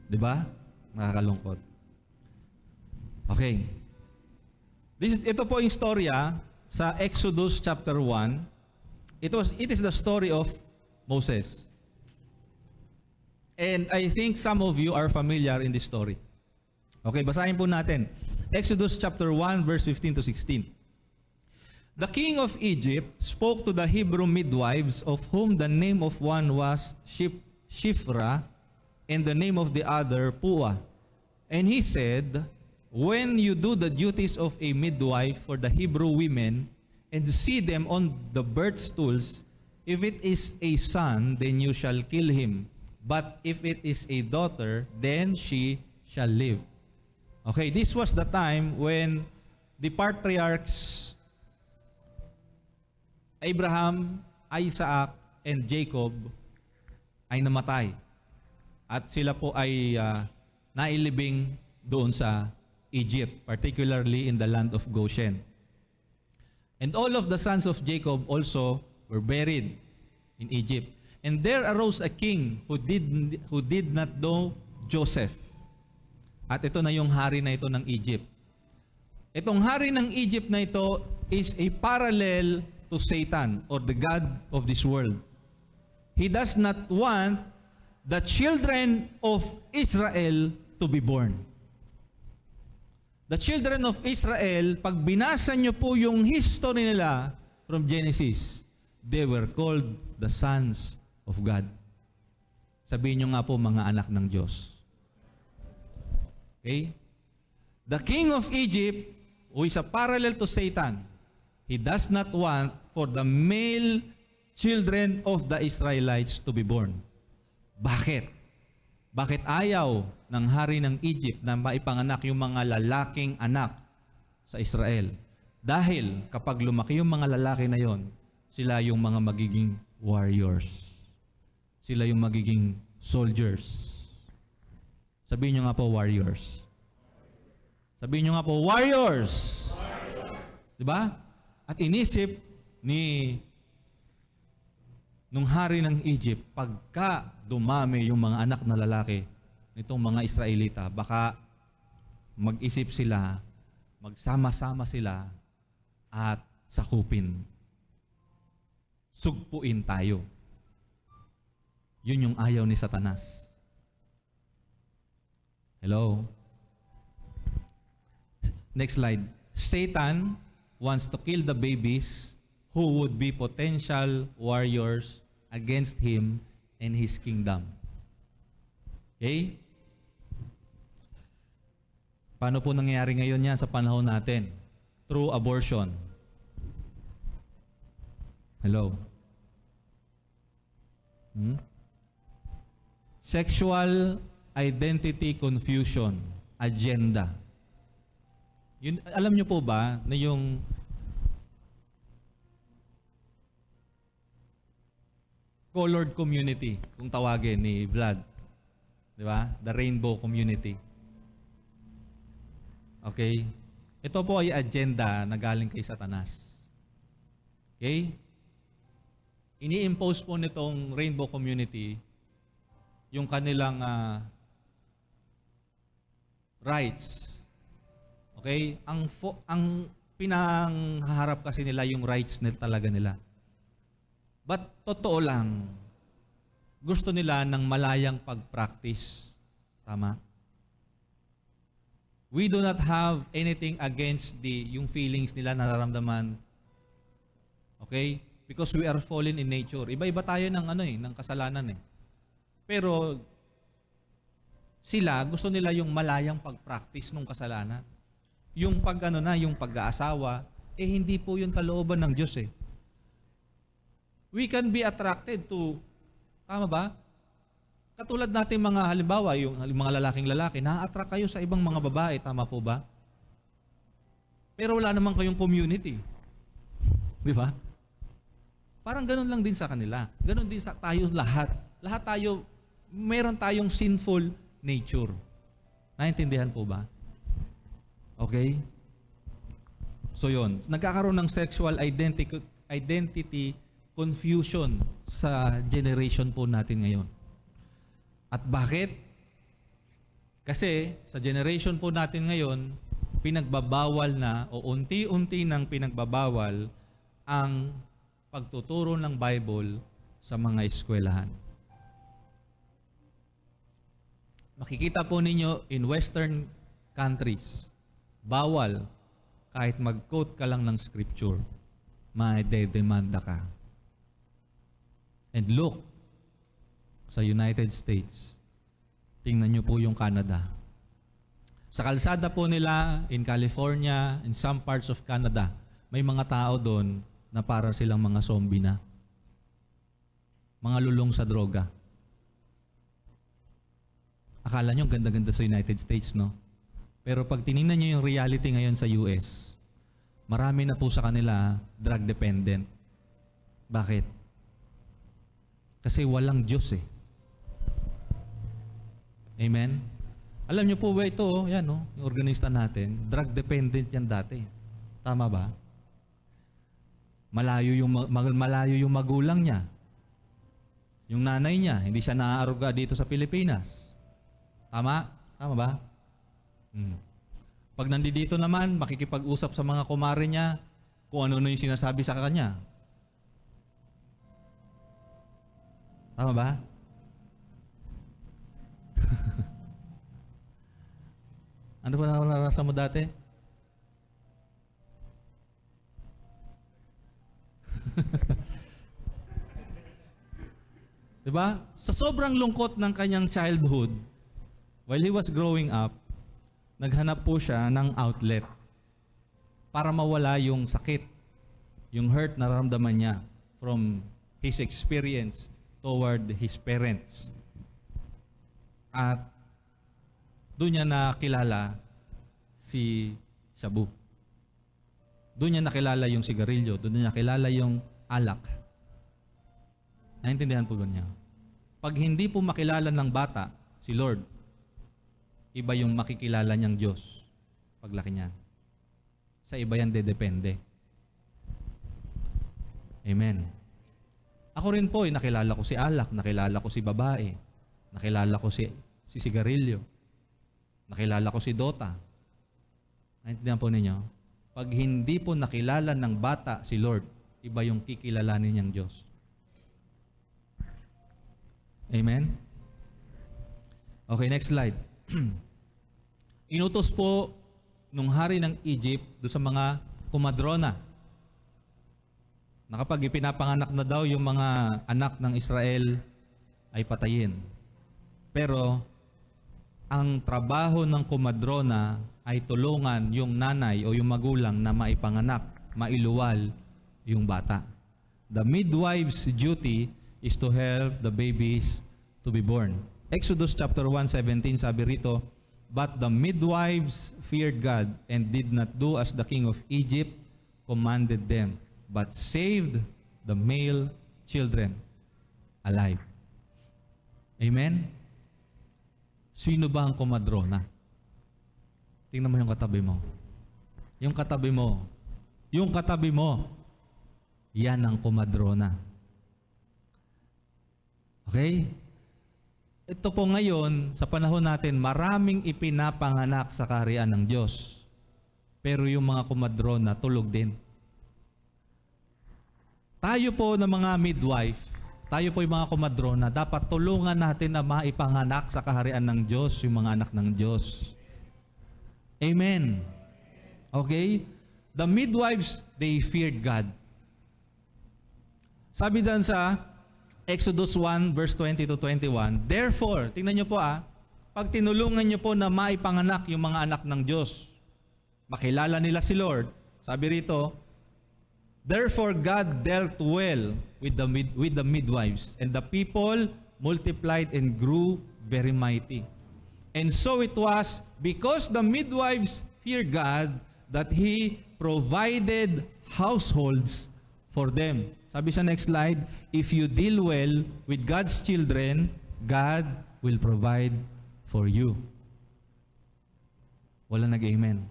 A: Diba? Nakakalungkot. Okay. Ito po yung storya sa Exodus chapter 1. It is the story of Moses. And I think some of you are familiar in this story. Okay, basahin po natin. Exodus chapter 1 verse 15 to 16. The king of Egypt spoke to the Hebrew midwives, of whom the name of one was Shiphrah, and the name of the other Puah. And he said, when you do the duties of a midwife for the Hebrew women, and see them on the birth stools, if it is a son, then you shall kill him. But if it is a daughter, then she shall live. Okay, this was the time when the patriarchs Abraham, Isaac, and Jacob ay namatay. At sila po ay nailibing doon sa Egypt, particularly in the land of Goshen. And all of the sons of Jacob also were buried in Egypt. And there arose a king who did not know Joseph. At ito na yung hari na ito ng Egypt. Itong hari ng Egypt na ito is a parallel to Satan, or the god of this world. He does not want the children of Israel to be born. The children of Israel, pag binasa nyo po yung history nila from Genesis, they were called the sons of God. Sabihin nyo nga po, mga anak ng Diyos. Okay? The king of Egypt, who is a parallel to Satan, he does not want for the male children of the Israelites to be born. Bakit? Bakit ayaw ng hari ng Egypt na maipanganak yung mga lalaking anak sa Israel? Dahil kapag lumaki yung mga lalaki na yon, sila yung mga magiging warriors. Sila yung magiging soldiers. Sabihin nyo nga po, warriors. Sabihin nyo nga po, warriors! Diba? At inisip nung hari ng Egypt, pagka dumami yung mga anak na lalaki nitong mga Israelita, baka mag-isip sila, magsama-sama sila, at sakupin. Sugpuin tayo. Yun yung ayaw ni Satanas. Hello? Next slide. Satan wants to kill the babies who would be potential warriors against him and his kingdom. Okay? Paano po nangyayari ngayon yan sa panahon natin? Through abortion. Hello? Sexual identity confusion agenda. Yun, alam nyo po ba na yung colored community, kung tawagin ni Vlad, di ba? The rainbow community. Okay? Ito po ay agenda na galing kay Satanas. Okay? Ini-impose po nitong rainbow community yung kanilang rights. Okay? Ang pinanghaharap kasi nila yung rights nila talaga nila. But totoo lang, gusto nila ng malayang pag-practice. Tama? We do not have anything against yung feelings nila nararamdaman. Okay? Because we are fallen in nature. Iba-iba tayo ng kasalanan eh. Pero sila gusto nila yung malayang pag-practice ng kasalanan. Yung yung pag-aasawa, hindi po yun kalooban ng Diyos eh. We can be attracted to, tama ba? Katulad natin mga halimbawa, yung mga lalaking-lalaki, na-attract kayo sa ibang mga babae, tama po ba? Pero wala naman kayong community. Di ba? Parang ganun lang din sa kanila. Ganun din sa tayo lahat. Lahat tayo, meron tayong sinful nature. Naintindihan po ba? Okay? So yun, nagkakaroon ng sexual identity confusion sa generation po natin ngayon. At bakit? Kasi sa generation po natin ngayon, pinagbabawal na o unti-unti nang pinagbabawal ang pagtuturo ng Bible sa mga eskwelahan. Makikita po ninyo in Western countries, bawal kahit mag-quote ka lang ng scripture, maidedemanda ka. And look, sa United States, tingnan nyo po yung Canada. Sa kalsada po nila, in California, in some parts of Canada, may mga tao doon na para silang mga zombie na. Mga lulong sa droga. Akala nyo ganda-ganda sa United States, no? Pero pag tinignan nyo yung reality ngayon sa US, marami na po sa kanila drug dependent. Bakit? Kasi walang Diyos eh. Amen? Alam nyo po ba ito, yan no, yung organista natin, drug dependent yan dati. Tama ba? Malayo yung magulang niya. Yung nanay niya, hindi siya naaaruga dito sa Pilipinas. Tama? Tama ba? Pag nandito naman, makikipag-usap sa mga kumare niya kung ano yung sinasabi sa kanya. Tama ba? Ano ba naranasan mo dati? Diba? Sa sobrang lungkot ng kanyang childhood, while he was growing up, naghanap po siya ng outlet para mawala yung sakit, yung hurt na naramdaman niya from his experience toward his parents. At doon niya nakilala si shabu. Doon niya nakilala yung sigarilyo. Doon niya nakilala yung alak. Naintindihan po niya. Pag hindi po makilala ng bata si Lord, iba yung makikilala niyang Diyos paglaki niya. Sa iba yan dedepende. Amen. Ako rin po, nakilala ko si alak, nakilala ko si babae, nakilala ko si sigarilyo, nakilala ko si Dota. Naintindihan po ninyo? Pag hindi po nakilala ng bata si Lord, iba yung kikilalanin niyang Diyos. Amen? Okay, next slide. Inutos po nung hari ng Egypt do sa mga kumadrona na kapag ipinapanganak na daw yung mga anak ng Israel ay patayin. Pero ang trabaho ng kumadrona ay tulungan yung nanay o yung magulang na maipanganak, mailuwal yung bata. The midwife's duty is to help the babies to be born. Exodus chapter 1:17 sabi rito, "But the midwives feared God and did not do as the king of Egypt commanded them, but saved the male children alive." Amen? Sino ba ang kumadrona? Tingnan mo yung katabi mo. Yung katabi mo. Yung katabi mo. Yan ang kumadrona. Okay? Ito po ngayon, sa panahon natin, maraming ipinapanganak sa kaharian ng Diyos. Pero yung mga kumadrona, tulog din. Tayo po na mga midwife, tayo po yung mga kumadrona, dapat tulungan natin na maipanganak sa kaharian ng Diyos, yung mga anak ng Diyos. Amen. Okay? The midwives, they feared God. Sabi dan sa Exodus 1 verse 20 to 21, therefore, tingnan nyo po pag tinulungan nyo po na maipanganak yung mga anak ng Diyos, makilala nila si Lord, sabi rito, therefore God dealt well with the midwives, and the people multiplied and grew very mighty. And so it was because the midwives feared God that He provided households for them. Sabi sa next slide, if you deal well with God's children, God will provide for you. Wala nag-amen.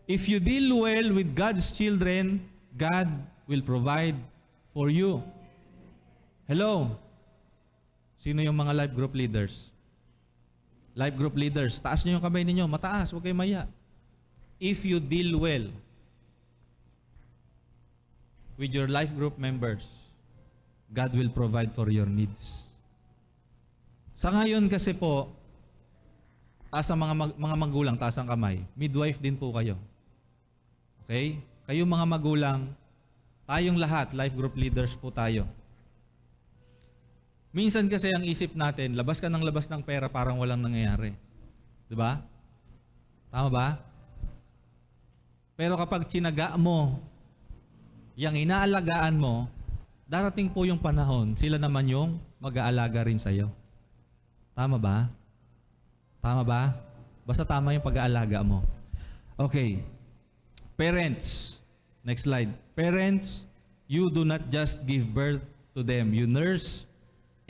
A: If you deal well with God's children, God will provide for you. Hello? Sino yung mga life group leaders? Life group leaders, taas niyo yung kamay ninyo, mataas, huwag kayo maya. If you deal well with your life group members, God will provide for your needs. Sa ngayon kasi po, taas ang mga magulang, taas ang kamay. Midwife din po kayo. Okay? Kayo mga magulang, tayong lahat, life group leaders po tayo. Minsan kasi ang isip natin, labas ka ng pera parang walang nangyayari. Diba? Tama ba? Pero kapag tsinaga mo, yung inaalagaan mo, darating po yung panahon, sila naman yung mag-aalaga rin sa'yo. Tama ba? Tama ba? Basta tama yung pag-aalaga mo. Okay. Parents. Next slide. Parents, you do not just give birth to them. You nurse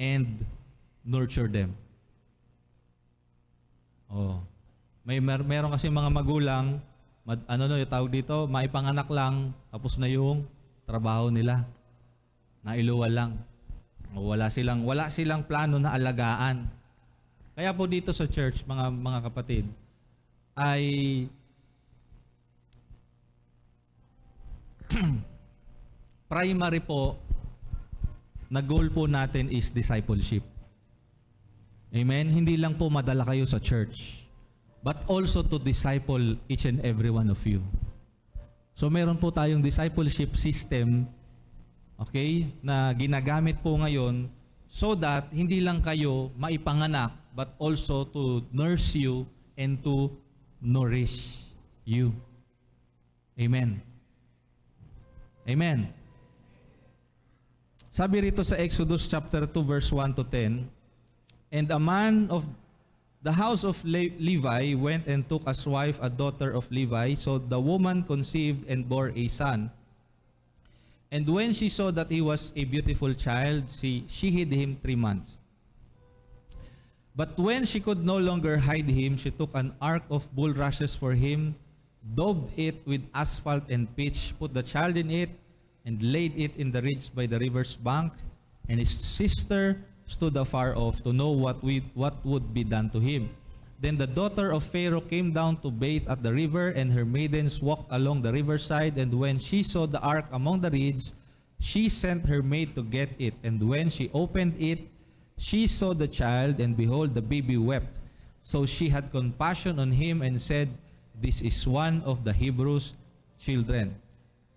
A: and nurture them. Oh. Meron kasi mga magulang, yung tawag dito, maipanganak lang, tapos na yung trabaho nila. Nailuwal lang. Wala silang plano na alagaan. Kaya po dito sa church, mga kapatid, ay primary po na goal po natin is discipleship. Amen? Hindi lang po madala kayo sa church, but also to disciple each and every one of you. So meron po tayong discipleship system, okay, na ginagamit po ngayon so that hindi lang kayo maipanganak, but also to nurse you and to nourish you. Amen. Amen. Sabi rito sa Exodus chapter 2 verse 1 to 10, and a man of the house of Levi went and took as wife a daughter of Levi, so the woman conceived and bore a son. And when she saw that he was a beautiful child, she hid him 3 months. But when she could no longer hide him, she took an ark of bulrushes for him, daubed it with asphalt and pitch, put the child in it, and laid it in the reeds by the river's bank. And his sister stood afar off to know what would be done to him. Then the daughter of Pharaoh came down to bathe at the river, and her maidens walked along the riverside. And when she saw the ark among the reeds, she sent her maid to get it. And when she opened it, she saw the child, and behold, the baby wept. So she had compassion on him and said, "This is one of the Hebrews' children."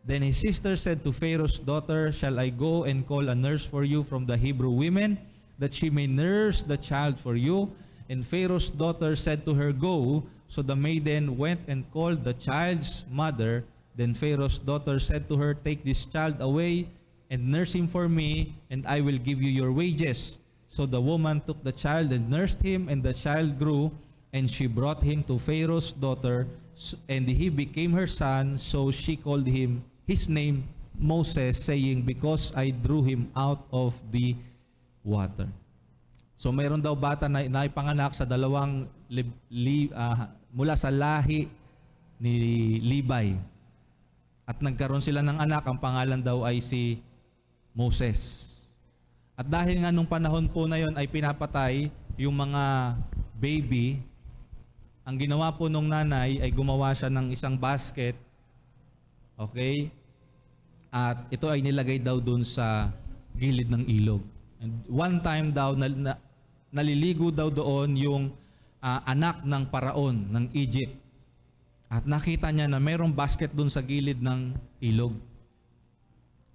A: Then his sister said to Pharaoh's daughter, "Shall I go and call a nurse for you from the Hebrew women, that she may nurse the child for you?" And Pharaoh's daughter said to her, "Go." So the maiden went and called the child's mother. Then Pharaoh's daughter said to her, "Take this child away and nurse him for me, and I will give you your wages." So the woman took the child and nursed him, and the child grew, and she brought him to Pharaoh's daughter, and he became her son. So she called his name Moses, saying, "Because I drew him out of the water." So mayroon daw bata na naipanganak sa dalawang mula sa lahi ni Levi. At nagkaroon sila ng anak, ang pangalan daw ay si Moses. At dahil nga nung panahon po na yon ay pinapatay yung mga baby, ang ginawa po nung nanay ay gumawa siya ng isang basket, okay? At ito ay nilagay daw dun sa gilid ng ilog. And one time daw, naliligo daw doon yung anak ng paraon ng Egypt. At nakita niya na mayroong basket dun sa gilid ng ilog.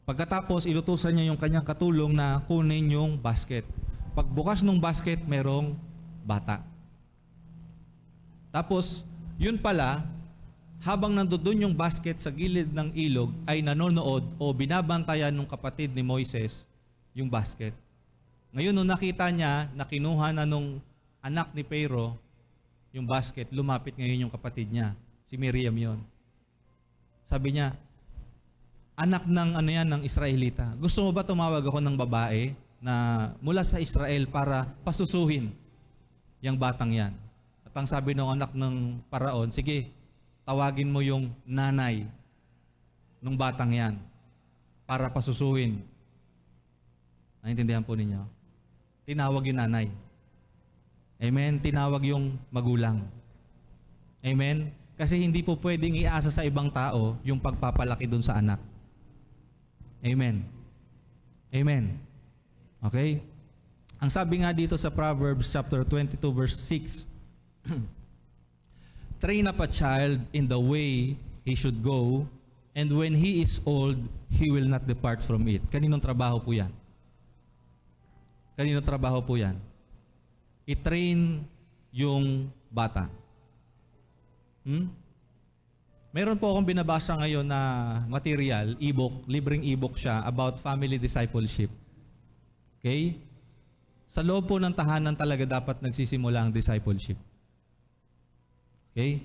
A: Pagkatapos, ilutusan niya yung kanyang katulong na kunin yung basket. Pagbukas ng basket, merong bata. Tapos, yun pala, habang nandoon yung basket sa gilid ng ilog, ay nanonood o binabantayan ng kapatid ni Moises yung basket. Ngayon, nung nakita niya na kinuha na nung anak ni Pharaoh yung basket, lumapit ngayon yung kapatid niya. Si Miriam yon. Sabi niya, anak ng ano yan, ng Israelita. Gusto mo ba tumawag ako ng babae na mula sa Israel para pasusuhin yung batang yan? At ang sabi ng anak ng Paraon, sige, tawagin mo yung nanay ng batang yan para pasusuhin. Naintindihan po ninyo? Tinawag yung nanay. Amen? Tinawag yung magulang. Amen? Kasi hindi po pwedeng iasa sa ibang tao yung pagpapalaki dun sa anak. Amen. Amen. Okay? Ang sabi nga dito sa Proverbs chapter 22 verse 6, train up a child in the way he should go, and when he is old, he will not depart from it. Kaninong trabaho po yan? Kaninong trabaho po yan? I-train yung bata. Meron po akong binabasa ngayon na material, ebook, libreng ebook siya about family discipleship. Okay? Sa loob po ng tahanan talaga dapat nagsisimula ang discipleship. Okay?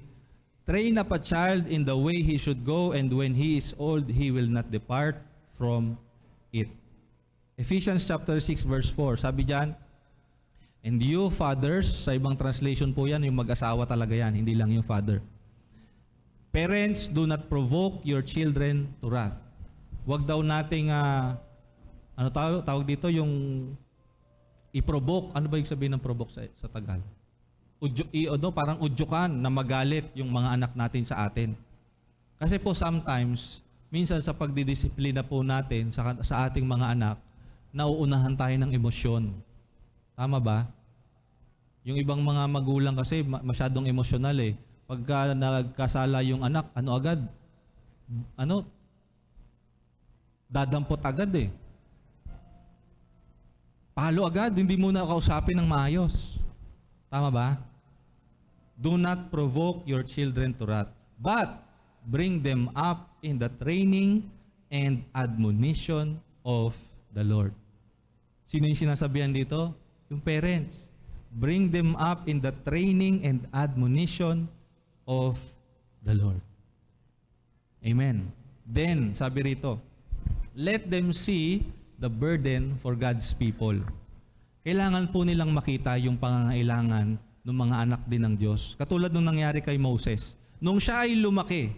A: Train up a child in the way he should go, and when he is old, he will not depart from it. Ephesians chapter 6 verse 4, sabi diyan, and you fathers, sa ibang translation po yan, yung mag-asawa talaga yan, hindi lang yung father. Parents, do not provoke your children to wrath. Huwag daw nating, ano tawag dito, yung i-provoke. Ano ba yung sabihin ng provoke sa Tagal? Parang udyukan na magalit yung mga anak natin sa atin. Kasi po sometimes, minsan sa pagdidisiplina po natin sa ating mga anak, nauunahan tayo ng emosyon. Tama ba? Yung ibang mga magulang kasi masyadong emosyonal eh. Pagka nagkasala yung anak, ano agad? Dadampot agad eh. Palo agad, hindi mo na kausapin ng maayos. Tama ba? Do not provoke your children to wrath, but bring them up in the training and admonition of the Lord. Sino yung sinasabihan dito? Yung parents. Bring them up in the training and admonition of the Lord. Amen. Then, sabi rito, let them see the burden for God's people. Kailangan po nilang makita yung pangangailangan ng mga anak din ng Diyos. Katulad nung nangyari kay Moses. Nung siya ay lumaki,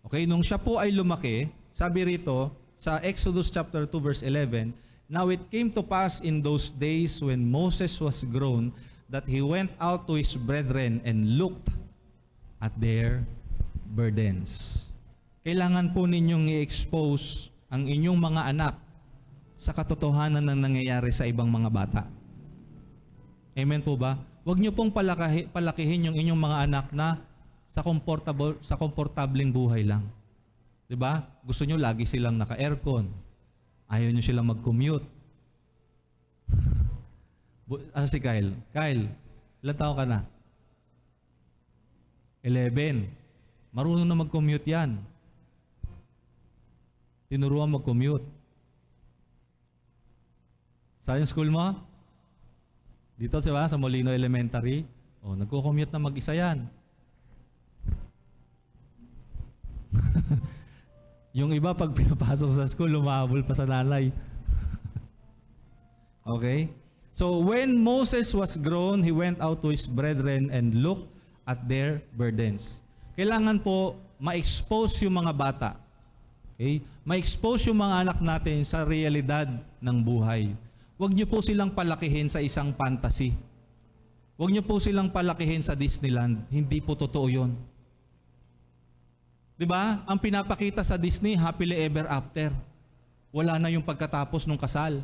A: okay, nung siya po ay lumaki, sabi rito sa Exodus chapter 2 verse 11, now it came to pass in those days when Moses was grown that he went out to his brethren and looked at their burdens. Kailangan po ninyong i-expose ang inyong mga anak sa katotohanan ng nangyayari sa ibang mga bata. Amen po ba? Huwag niyo pong palakihin yung inyong mga anak na sa komportableng buhay lang. 'Di ba? Gusto niyo lagi silang naka-aircon. Ayaw niyo silang mag-commute. Si Kyle? Kyle, ilan taon ka na? 11. Marunong na mag-commute yan. Tinuruan mag-commute. Saan yung school mo? Dito sa Molino Elementary. O, nagko-commute na mag-isa yan. Yung iba, pag pinapasok sa school, lumahabol pa sa nanay. Okay? So, when Moses was grown, he went out to his brethren and looked at their burdens. Kailangan po ma-expose yung mga bata. Okay? Ma-expose yung mga anak natin sa realidad ng buhay. Huwag niyo po silang palakihin sa isang fantasy. Huwag niyo po silang palakihin sa Disneyland. Hindi po totoo yun. Diba? Ang pinapakita sa Disney, happily ever after. Wala na yung pagkatapos ng kasal.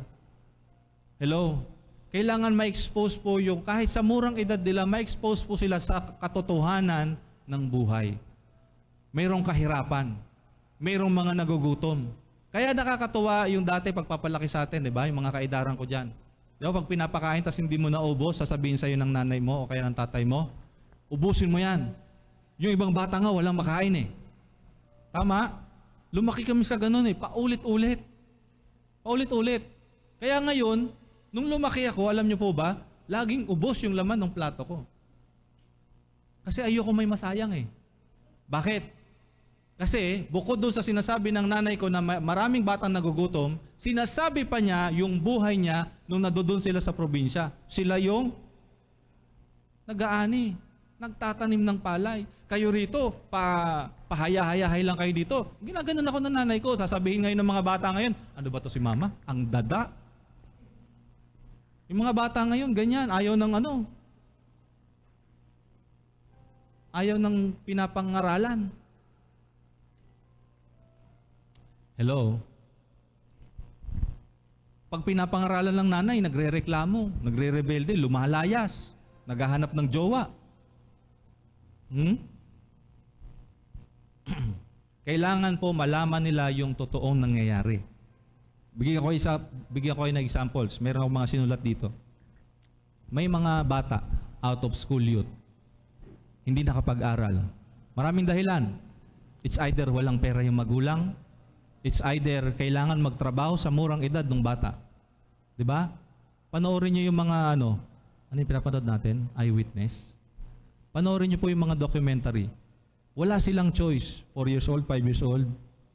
A: Hello? Kailangan ma-expose po yung, kahit sa murang edad nila, ma-expose po sila sa katotohanan ng buhay. Mayroong kahirapan. Mayroong mga nagugutom.
B: Kaya nakakatuwa yung dati pagpapalaki sa atin, di ba? Yung mga kaidaran ko dyan. Di ba? Pag pinapakain tas hindi mo naubos, sasabihin sa'yo ng nanay mo o kaya ng tatay mo, ubusin mo yan. Yung ibang bata nga, walang makain eh. Tama? Lumaki kami sa ganun eh. Paulit-ulit. Paulit-ulit. Kaya ngayon, nung lumaki ako, alam niyo po ba, laging ubos yung laman ng plato ko. Kasi ayoko may masayang eh. Bakit? Kasi bukod doon sa sinasabi ng nanay ko na maraming batang nagugutom, sinasabi pa niya yung buhay niya nung nadoon sila sa probinsya. Sila yung nag-aani, nagtatanim ng palay. Kayo rito, pahaya-hayahay lang kayo dito. Ginaganon ako ng nanay ko. Sasabihin ngayon ng mga bata ngayon, ano ba to si mama? Ang dada. Yung mga bata ngayon, ganyan. Ayaw ng ano. Ayaw ng pinapangaralan. Hello? Pag pinapangaralan ng nanay, nagre-reklamo, nagre-rebelde, lumalayas, naghahanap ng jowa. Kailangan po malaman nila yung totoong nangyayari. Bigyan ko kayo ng examples. Meron akong mga sinulat dito. May mga bata, out of school youth, hindi nakapag-aral. Maraming dahilan. It's either walang pera yung magulang, it's either kailangan magtrabaho sa murang edad ng bata. 'Di ba? Panoorin niyo yung mga ano yung pinapanood natin? Eyewitness. Panoorin niyo po yung mga documentary. Wala silang choice. 4 years old, 5 years old,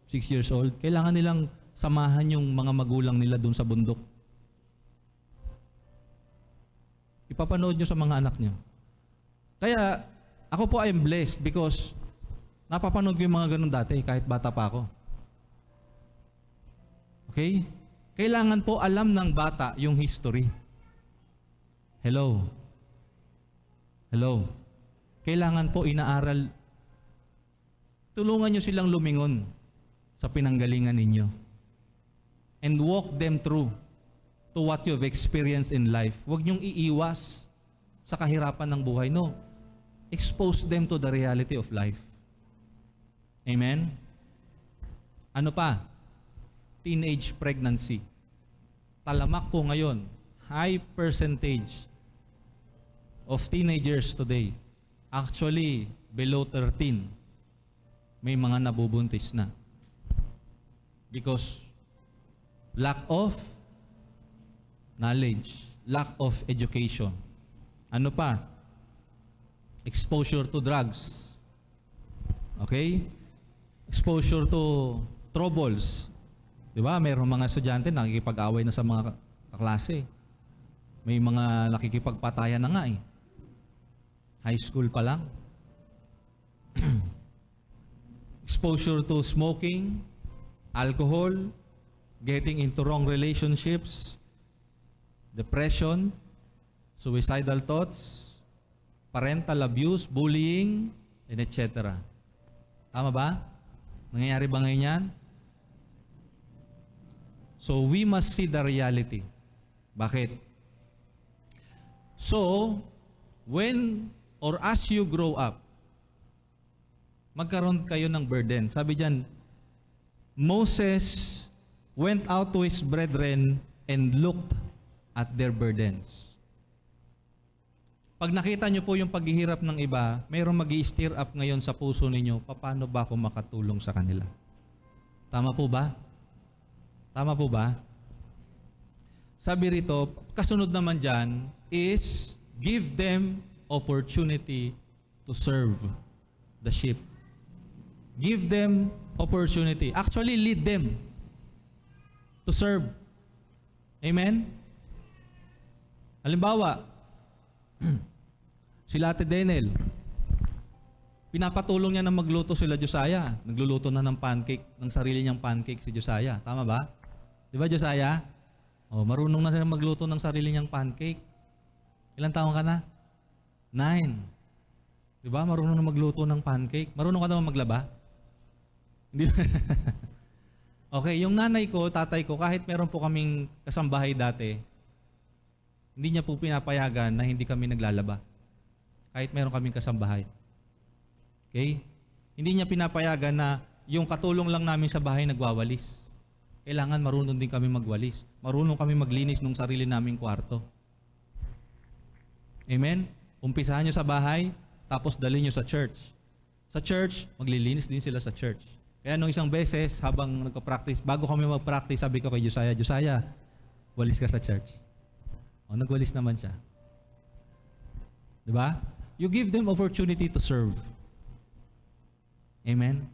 B: 6 years old. Kailangan nilang samahan yung mga magulang nila doon sa bundok. Ipapanood niyo sa mga anak niyo. Kaya ako po I am blessed because napapanood ko yung mga ganun dati kahit bata pa ako. Okay? Kailangan po alam ng bata yung history. Hello? Hello? Kailangan po inaaral. Tulungan nyo silang lumingon sa pinanggalingan ninyo. And walk them through to what you've experienced in life. Huwag nyong iiwas sa kahirapan ng buhay. No. Expose them to the reality of life. Amen? Ano pa? Teenage pregnancy. Talamak po ngayon, high percentage of teenagers today, actually below 13, may mga nabubuntis na. Because lack of knowledge, lack of education. Ano pa? Exposure to drugs. Okay? Exposure to troubles. Diba? Mayroong mga estudyante nakikipag-away na sa mga kaklase. May mga nakikipagpatayan na nga eh. High school pa lang. Exposure to smoking, alcohol, getting into wrong relationships, depression, suicidal thoughts, parental abuse, bullying, and etc. Tama ba? Nangyayari ba ngayon yan? So, we must see the reality. Bakit? So, when or as you grow up, magkaroon kayo ng burden. Sabi diyan, Moses went out to his brethren and looked at their burdens. Pag nakita nyo po yung paghihirap ng iba, mayroong mag-i-stir up ngayon sa puso ninyo, paano ba ako makatulong sa kanila? Tama po ba? Tama po ba? Sabi rito, kasunod naman dyan is give them opportunity to serve the sheep. Give them opportunity. Actually, lead them to serve. Amen? Halimbawa, sila Ate Denel, pinapatulong niya na magluto sila Josiah. Nagluluto na ng pancake, ng sarili niyang pancake si Josiah. Tama ba? Di ba, Josiah? Oh, marunong na siya magluto ng sarili niyang pancake. Ilang taon ka na? 9. Di ba? Marunong na magluto ng pancake. Marunong ka naman maglaba? Hindi. Okay, yung nanay ko, tatay ko, kahit meron po kaming kasambahay dati, hindi niya po pinapayagan na hindi kami naglalaba. Kahit meron kaming kasambahay. Okay? Hindi niya pinapayagan na yung katulong lang namin sa bahay nagwawalis. kailangan marunong din kami magwalis. Marunong kami maglinis ng sarili naming kwarto. Amen? Umpisahan nyo sa bahay, tapos dalhin nyo sa church. Sa church, maglilinis din sila sa church. Kaya nung isang beses, habang nagka-practice, bago kami mag-practice, sabi ko kay Josiah, Josiah, walis ka sa church. O, nagwalis naman siya. Diba? You give them opportunity to serve. Amen?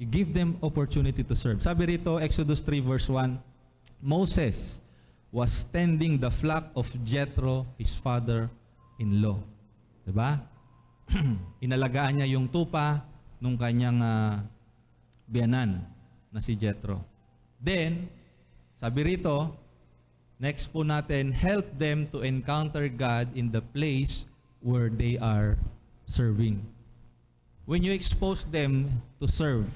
B: You give them opportunity to serve. Sabi rito, Exodus 3 verse 1, Moses was tending the flock of Jethro, his father-in-law. Diba? Inalagaan niya yung tupa nung kanyang biyanan na si Jethro. Then, sabi rito, next po natin, help them to encounter God in the place where they are serving. When you expose them to serve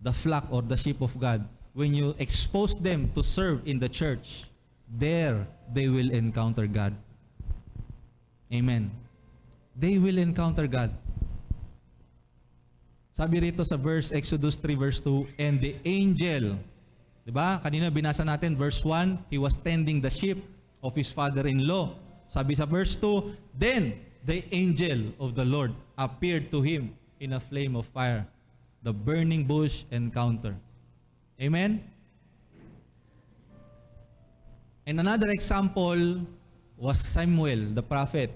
B: the flock or the sheep of God, when you expose them to serve in the church, there they will encounter God. Amen. They will encounter God. Sabi rito sa verse, Exodus 3 verse 2, and the angel, diba? Kanina binasa natin, verse 1, he was tending the sheep of his father-in-law. Sabi sa verse 2, then the angel of the Lord appeared to him in a flame of fire. The burning bush encounter. Amen? And another example was Samuel, the prophet.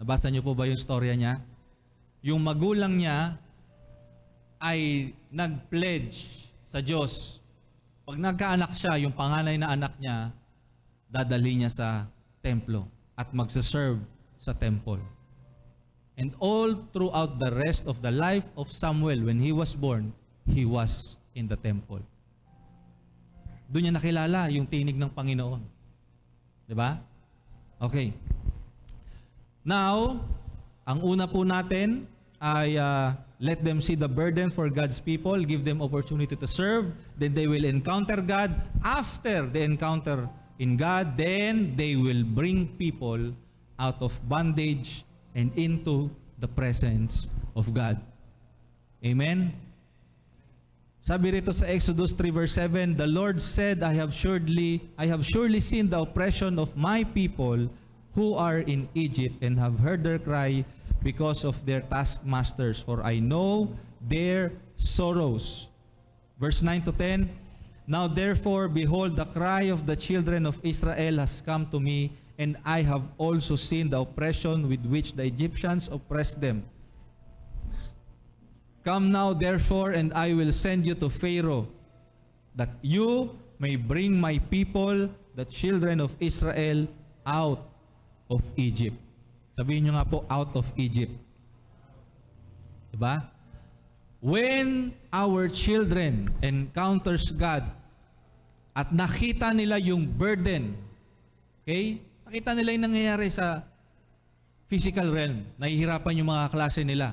B: Nabasa niyo po ba yung storya niya? Yung magulang niya ay nag-pledge sa Diyos. Pag nagkaanak siya, yung panganay na anak niya, dadali niya sa templo at magsaserve sa temple. And all throughout the rest of the life of Samuel, when he was born, he was in the temple. Doon niya nakilala yung tinig ng Panginoon. Diba? Okay. Now, ang una po natin ay let them see the burden for God's people, give them opportunity to serve, then they will encounter God. After the encounter in God, then they will bring people out of bondage and into the presence of God. Amen? Sabi rito sa Exodus 3 verse 7, the Lord said, I have surely seen the oppression of my people who are in Egypt and have heard their cry because of their taskmasters, for I know their sorrows. Verse 9 to 10, now therefore, behold, the cry of the children of Israel has come to me, and I have also seen the oppression with which the Egyptians oppressed them. Come now, therefore, and I will send you to Pharaoh, that you may bring my people, the children of Israel, out of Egypt. Sabihin nyo nga po, out of Egypt. Diba? When our children encounters God at nakita nila yung burden, okay? Nakita nila yung nangyayari sa physical realm. Nahihirapan yung mga klase nila.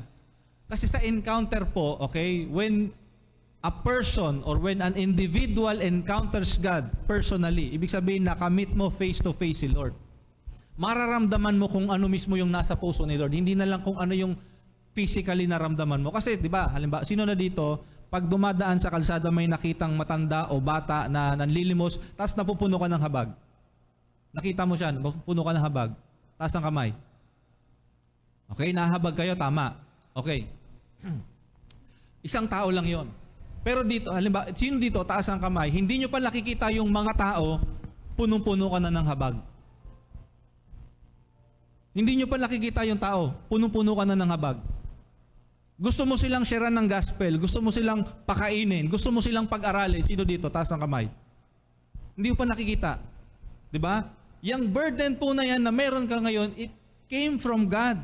B: Kasi sa encounter po, okay, when a person or when an individual encounters God personally, ibig sabihin nakamit mo face to face si Lord. Mararamdaman mo kung ano mismo yung nasa puso ni Lord. Hindi na lang kung ano yung physically naramdaman mo. Kasi, di ba, halimbawa, sino na dito, pag dumadaan sa kalsada may nakitang matanda o bata na nanlilimos, tapos napupuno ka ng habag. Nakita mo siya, napupuno ka ng habag. Taas ang kamay. Okay, nahabag kayo, tama. Okay. Isang tao lang yon. Pero dito, halimbawa, sino dito, taas ang kamay, hindi nyo pa nakikita yung mga tao, punong-puno ka na ng habag. Hindi nyo pa nakikita yung tao, punong-puno ka na ng habag. Gusto mo silang sharean ng gospel, gusto mo silang pakainin, gusto mo silang pag-aralin. Sino dito? Taas ang kamay. Hindi mo pa nakikita. Diba? Yung burden po na yan na meron ka ngayon, it came from God.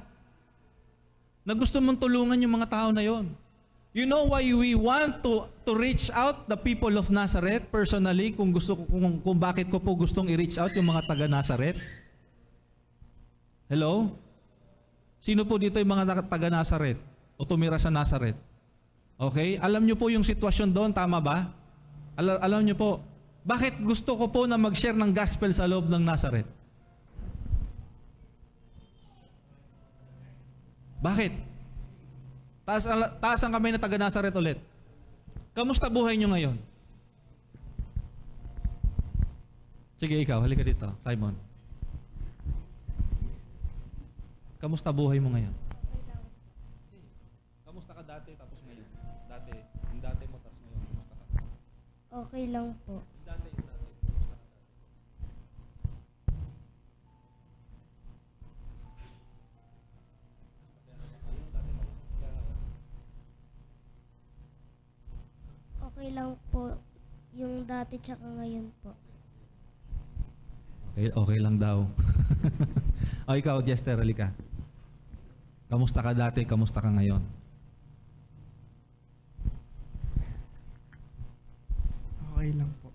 B: Na gusto mong tulungan yung mga tao na yon. You know why we want to reach out the people of Nazareth personally, kung bakit ko po gustong i-reach out yung mga taga Nazareth? Hello? Sino po dito yung mga taga Nazareth o tumira sa Nazareth? Okay? Alam nyo po yung sitwasyon doon, tama ba? Alam nyo po, bakit gusto ko po na mag-share ng gospel sa loob ng Nazareth? Bakit? Taas ang kamay na taga Nazareth ulit. Kamusta buhay nyo ngayon? Sige, ikaw, halika dito. Simon. Kamusta buhay mo ngayon? Kamusta ka dati tapos ngayon? Dati, yung dati mo tapos ngayon, kamusta ka?
C: Okay lang po.
B: Yung dati, kamusta ka dati?
C: Okay lang po yung dati tsaka ngayon po.
B: Okay, okay lang daw. O ikaw, Jester, halika. Kamusta ka dati, kamusta ka ngayon?
D: Okay lang po.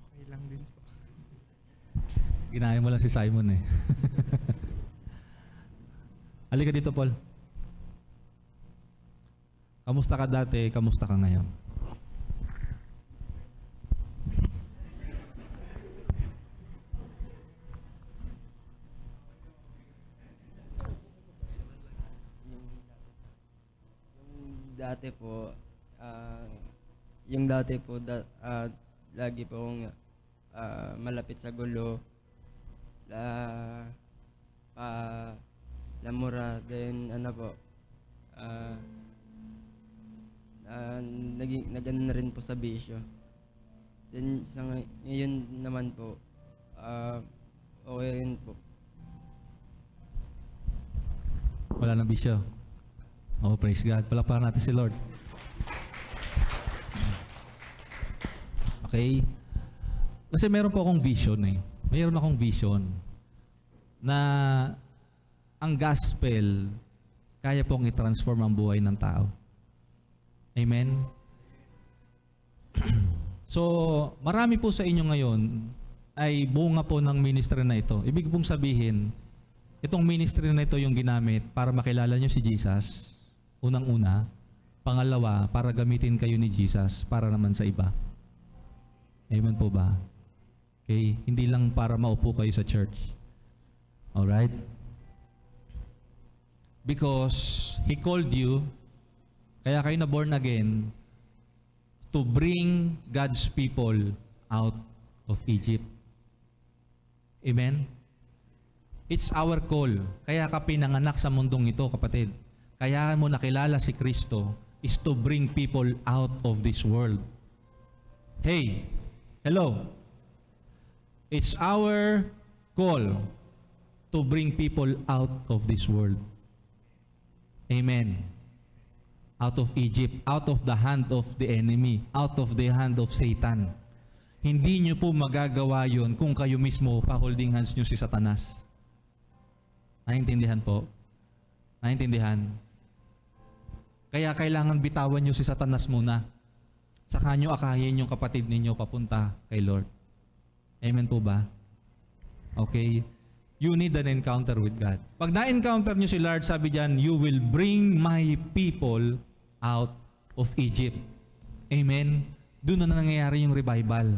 D: Okay lang din po.
B: Ginaya mo lang si Simon eh. Halika dito, Paul. Kamusta ka dati, kamusta ka ngayon?
E: Dati po, yung dati po, lagi po akong malapit sa gulo, lamura, then ano po, nagano na rin po sa bisyo. Then ngayon naman po, okay rin po.
B: Wala nang bisyo. Oh, praise God. Palakpakan natin si Lord. Okay? Kasi meron po akong vision eh. Mayroon akong vision na ang gospel kaya pong i-transform ang buhay ng tao. Amen? So, marami po sa inyo ngayon ay bunga po ng ministry na ito. Ibig pong sabihin, itong ministry na ito yung ginamit para makilala nyo si Jesus, unang-una. Pangalawa, para gamitin kayo ni Jesus para naman sa iba. Amen po ba? Okay? Hindi lang para maupo kayo sa church. Alright? Because He called you, kaya kayo na born again, to bring God's people out of Egypt. Amen? It's our call. Kaya ka pinanganak sa mundong ito, kapatid. Kaya mo nakilala si Kristo is to bring people out of this world. Hey, hello. It's our call to bring people out of this world. Amen. Out of Egypt, out of the hand of the enemy, out of the hand of Satan. Hindi nyo po magagawa yun kung kayo mismo pa-holding hands nyo si Satanas. Naintindihan po? Naintindihan? Kaya kailangan bitawan nyo si Satanas muna. Saka nyo akayin yung kapatid ninyo papunta kay Lord. Amen po ba? Okay? You need an encounter with God. Pag na-encounter nyo si Lord, sabi dyan, you will bring my people out of Egypt. Amen? Doon na nangyayari yung revival.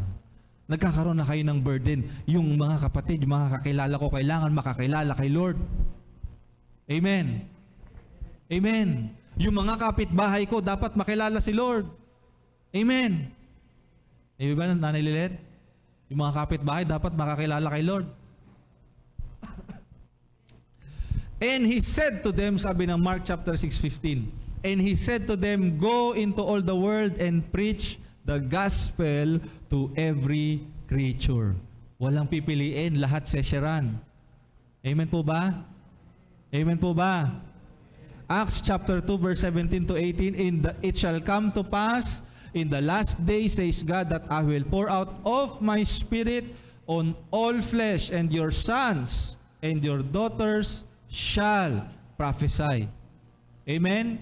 B: Nagkakaroon na kayo ng burden. Yung mga kapatid, yung mga kakilala ko, kailangan makakilala kay Lord. Amen? Amen? Yung mga kapitbahay ko, dapat makilala si Lord. Amen? Eh, ba, Nanay Lilet? Yung mga kapitbahay, dapat makakilala kay Lord. And He said to them, sabi ng Mark chapter 6:15, and He said to them, go into all the world and preach the gospel to every creature. Walang pipiliin, lahat sesyaran. Amen po ba? Amen po ba? Acts chapter 2 verse 17 to 18, it shall come to pass in the last day, says God, that I will pour out of my spirit on all flesh, and your sons and your daughters shall prophesy. Amen?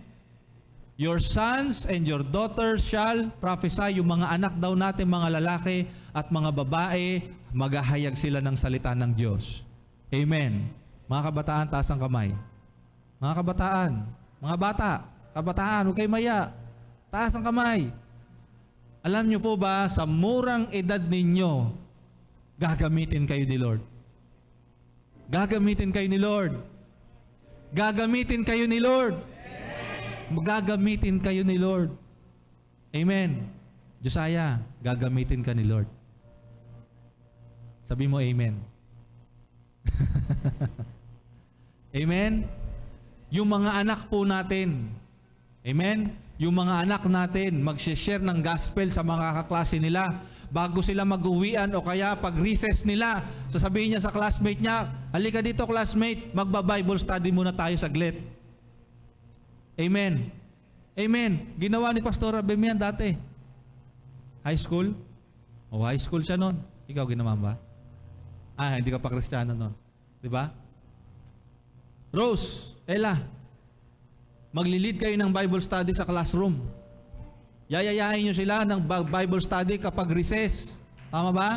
B: Your sons and your daughters shall prophesy. Yung mga anak daw natin, mga lalaki at mga babae, maghahayag sila ng salita ng Diyos. Amen. Mga kabataan, taas ang kamay. Mga kabataan, mga bata, kabataan, huwag kayo maya. Taas ang kamay. Alam niyo po ba, sa murang edad ninyo, gagamitin kayo ni Lord. Gagamitin kayo ni Lord. Gagamitin kayo ni Lord. Gagamitin kayo ni Lord. Amen. Josiah, gagamitin ka ni Lord. Sabi mo amen. Amen? Yung mga anak po natin, amen? Yung mga anak natin, mag-share ng gospel sa mga kaklase nila bago sila mag-uwian o kaya pag recess nila, sasabihin niya sa classmate niya, halika dito classmate, magba-Bible study muna tayo saglit. Amen. Amen. Ginawa ni Pastor Abem yan dati. High school? O high school siya noon. Ikaw ginawa ba? Hindi ka pa Kristiyano noon. Di ba? Rose, Ella, maglilid kayo ng Bible study sa classroom. Yayayain nyo sila ng Bible study kapag recess. Tama ba?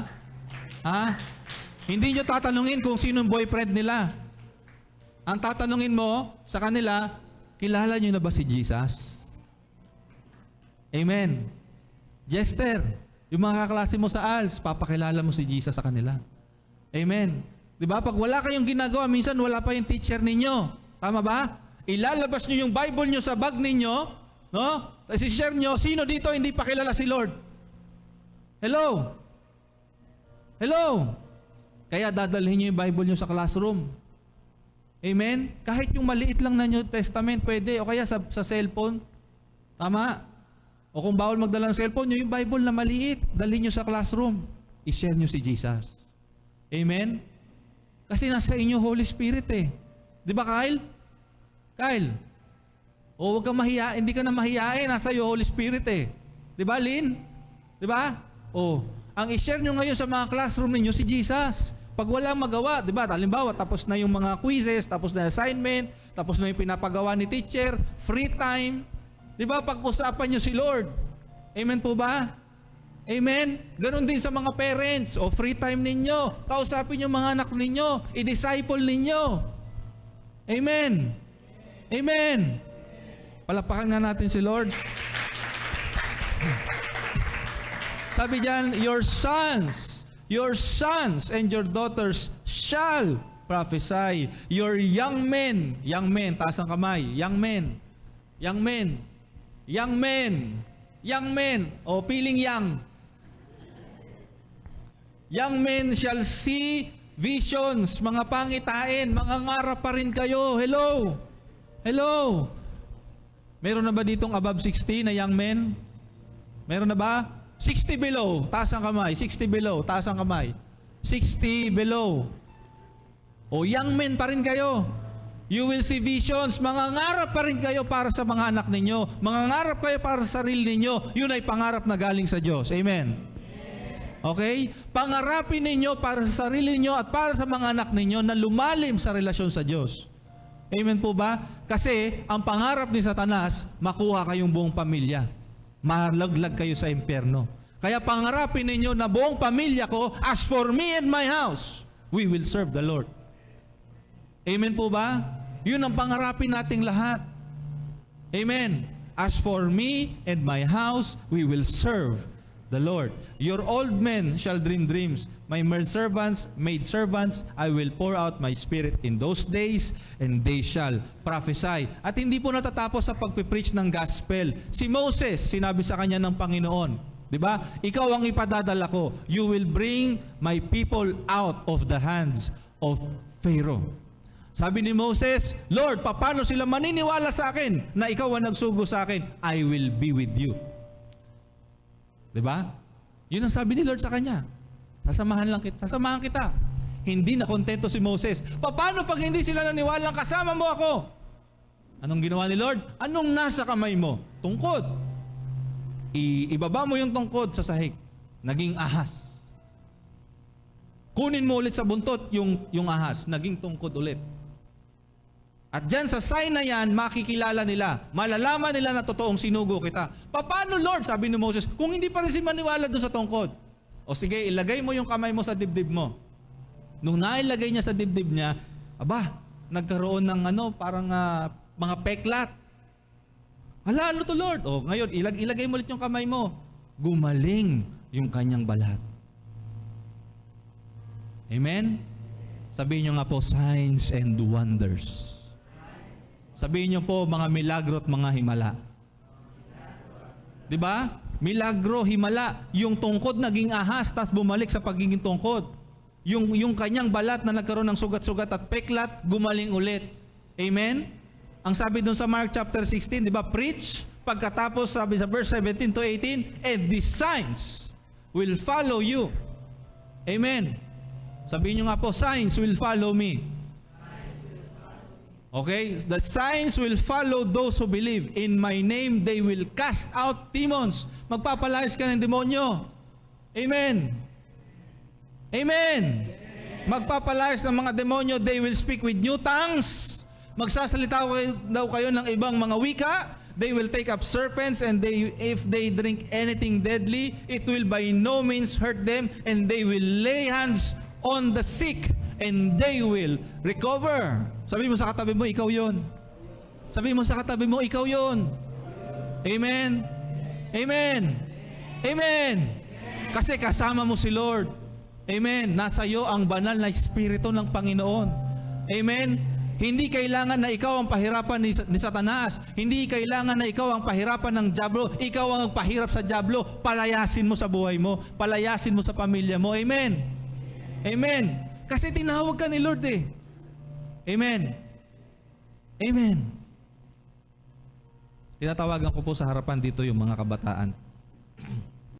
B: Hindi nyo tatanungin kung sino yung boyfriend nila. Ang tatanungin mo sa kanila, kilala nyo na ba si Jesus? Amen. Jester, yung mga kaklase mo sa ALS, papakilala mo si Jesus sa kanila. Amen. Diba? Pag wala kayong ginagawa, minsan wala pa yung teacher ninyo. Tama ba? Ilalabas nyo yung Bible nyo sa bag ninyo, no? Tapos i-share nyo, sino dito hindi pa kilala si Lord? Hello? Hello? Kaya dadalhin nyo yung Bible nyo sa classroom. Amen? Kahit yung maliit lang na New Testament, pwede. O kaya sa cellphone. Tama? O kung bawal magdala ng cellphone nyo, yung Bible na maliit, dalhin nyo sa classroom. I-share nyo si Jesus. Amen? Kasi nasa inyo Holy Spirit eh. Di ba, Kyle? Kyle? O huwag kang mahiyain, hindi ka na mahiyain, nasa iyo Holy Spirit eh. Di ba, Lynn? Di ba? O, ang i-share nyo ngayon sa mga classroom ninyo si Jesus. Pag walang magawa, di ba? Halimbawa, tapos na yung mga quizzes, tapos na assignment, tapos na yung pinapagawa ni teacher, free time. Di ba? Pag-usapan nyo si Lord. Amen po ba? Amen? Ganon din sa mga parents. O free time ninyo. Kausapin yung mga anak ninyo. I-disciple ninyo. Amen? Amen? Palapakan nga natin si Lord. Sabi diyan, your sons and your daughters shall prophesy. Your young men, taas ang kamay, young men, o piling young. Young men shall see visions, mga pangitain, mga ngarap pa rin kayo. Hello? Hello? Meron na ba ditong above 60 na young men? Meron na ba? 60 below, taas ang kamay. 60 below, taas ang kamay. 60 below. O young men pa rin kayo. You will see visions. Mangangarap pa rin kayo para sa mga anak ninyo. Mangangarap kayo para sa sarili ninyo. Yun ay pangarap na galing sa Diyos. Amen? Okay? Pangarapin ninyo para sa sarili ninyo at para sa mga anak ninyo na lumalim sa relasyon sa Diyos. Amen po ba? Kasi ang pangarap ni Satanas, makuha kayong buong pamilya. Malaglag kayo sa impyerno. Kaya pangarapin ninyo na buong pamilya ko, as for me and my house, we will serve the Lord. Amen po ba? Yun ang pangarapin nating lahat. Amen. As for me and my house, we will serve the Lord. Your old men shall dream dreams. My maid servants, I will pour out my spirit in those days, and they shall prophesy. At hindi po natatapos sa pagpipreach ng gospel. Si Moses, sinabi sa kanya ng Panginoon, di ba? Ikaw ang ipadadala ko. You will bring my people out of the hands of Pharaoh. Sabi ni Moses, Lord, paano sila maniniwala sa akin na ikaw ang nagsugo sa akin? I will be with you. Diba? Yun ang sabi ni Lord sa kanya. Sasamahan kita. Hindi na kontento si Moses. Paano pag hindi sila naniwalang kasama mo ako? Anong ginawa ni Lord? Anong nasa kamay mo? Tungkod. Ibaba mo yung tungkod sa sahig. Naging ahas. Kunin mo ulit sa buntot yung ahas. Naging tungkod ulit. At dyan sa sign na yan, makikilala nila. Malalaman nila na totoong sinugo kita. Paano, Lord? Sabi ni Moses, kung hindi pa rin si maniwala doon sa tungkod. O sige, ilagay mo yung kamay mo sa dibdib mo. Nung nailagay niya sa dibdib niya, nagkaroon ng parang mga peklat. Ano to, Lord? O ngayon, ilagay mo ulit yung kamay mo. Gumaling yung kanyang balat. Amen? Sabihin nyo nga po, signs and wonders. Sabihin nyo po, mga milagro at mga himala. Diba? Milagro, himala. Yung tungkod naging ahas, tapos bumalik sa pagiging tungkod. yung kanyang balat na nagkaroon ng sugat-sugat at peklat, gumaling ulit. Amen? Ang sabi dun sa Mark chapter 16, di ba? Preach. Pagkatapos, sabi sa verse 17 to 18, and these signs will follow you. Amen. Sabihin nyo nga po, signs will follow me. Okay? The signs will follow those who believe. In my name, they will cast out demons. Magpapalayas ka ng demonyo. Amen. Amen. Magpapalayas ng mga demonyo, they will speak with new tongues. Magsasalita daw kayo ng ibang mga wika. They will take up serpents, and if they drink anything deadly, it will by no means hurt them, and they will lay hands on the sick, and they will recover. Sabi mo sa katabi mo, ikaw yun. Sabi mo sa katabi mo, ikaw yun. Amen. Amen. Amen. Kasi kasama mo si Lord. Amen. Nasa iyo ang banal na Espiritu ng Panginoon. Amen. Hindi kailangan na ikaw ang pahirapan ni Satanas. Hindi kailangan na ikaw ang pahirapan ng dyablo. Ikaw ang pahirap sa dyablo. Palayasin mo sa buhay mo. Palayasin mo sa pamilya mo. Amen. Amen. Kasi tinawag ka ni Lord eh. Amen. Amen. Tinatawagan ko po sa harapan dito yung mga kabataan.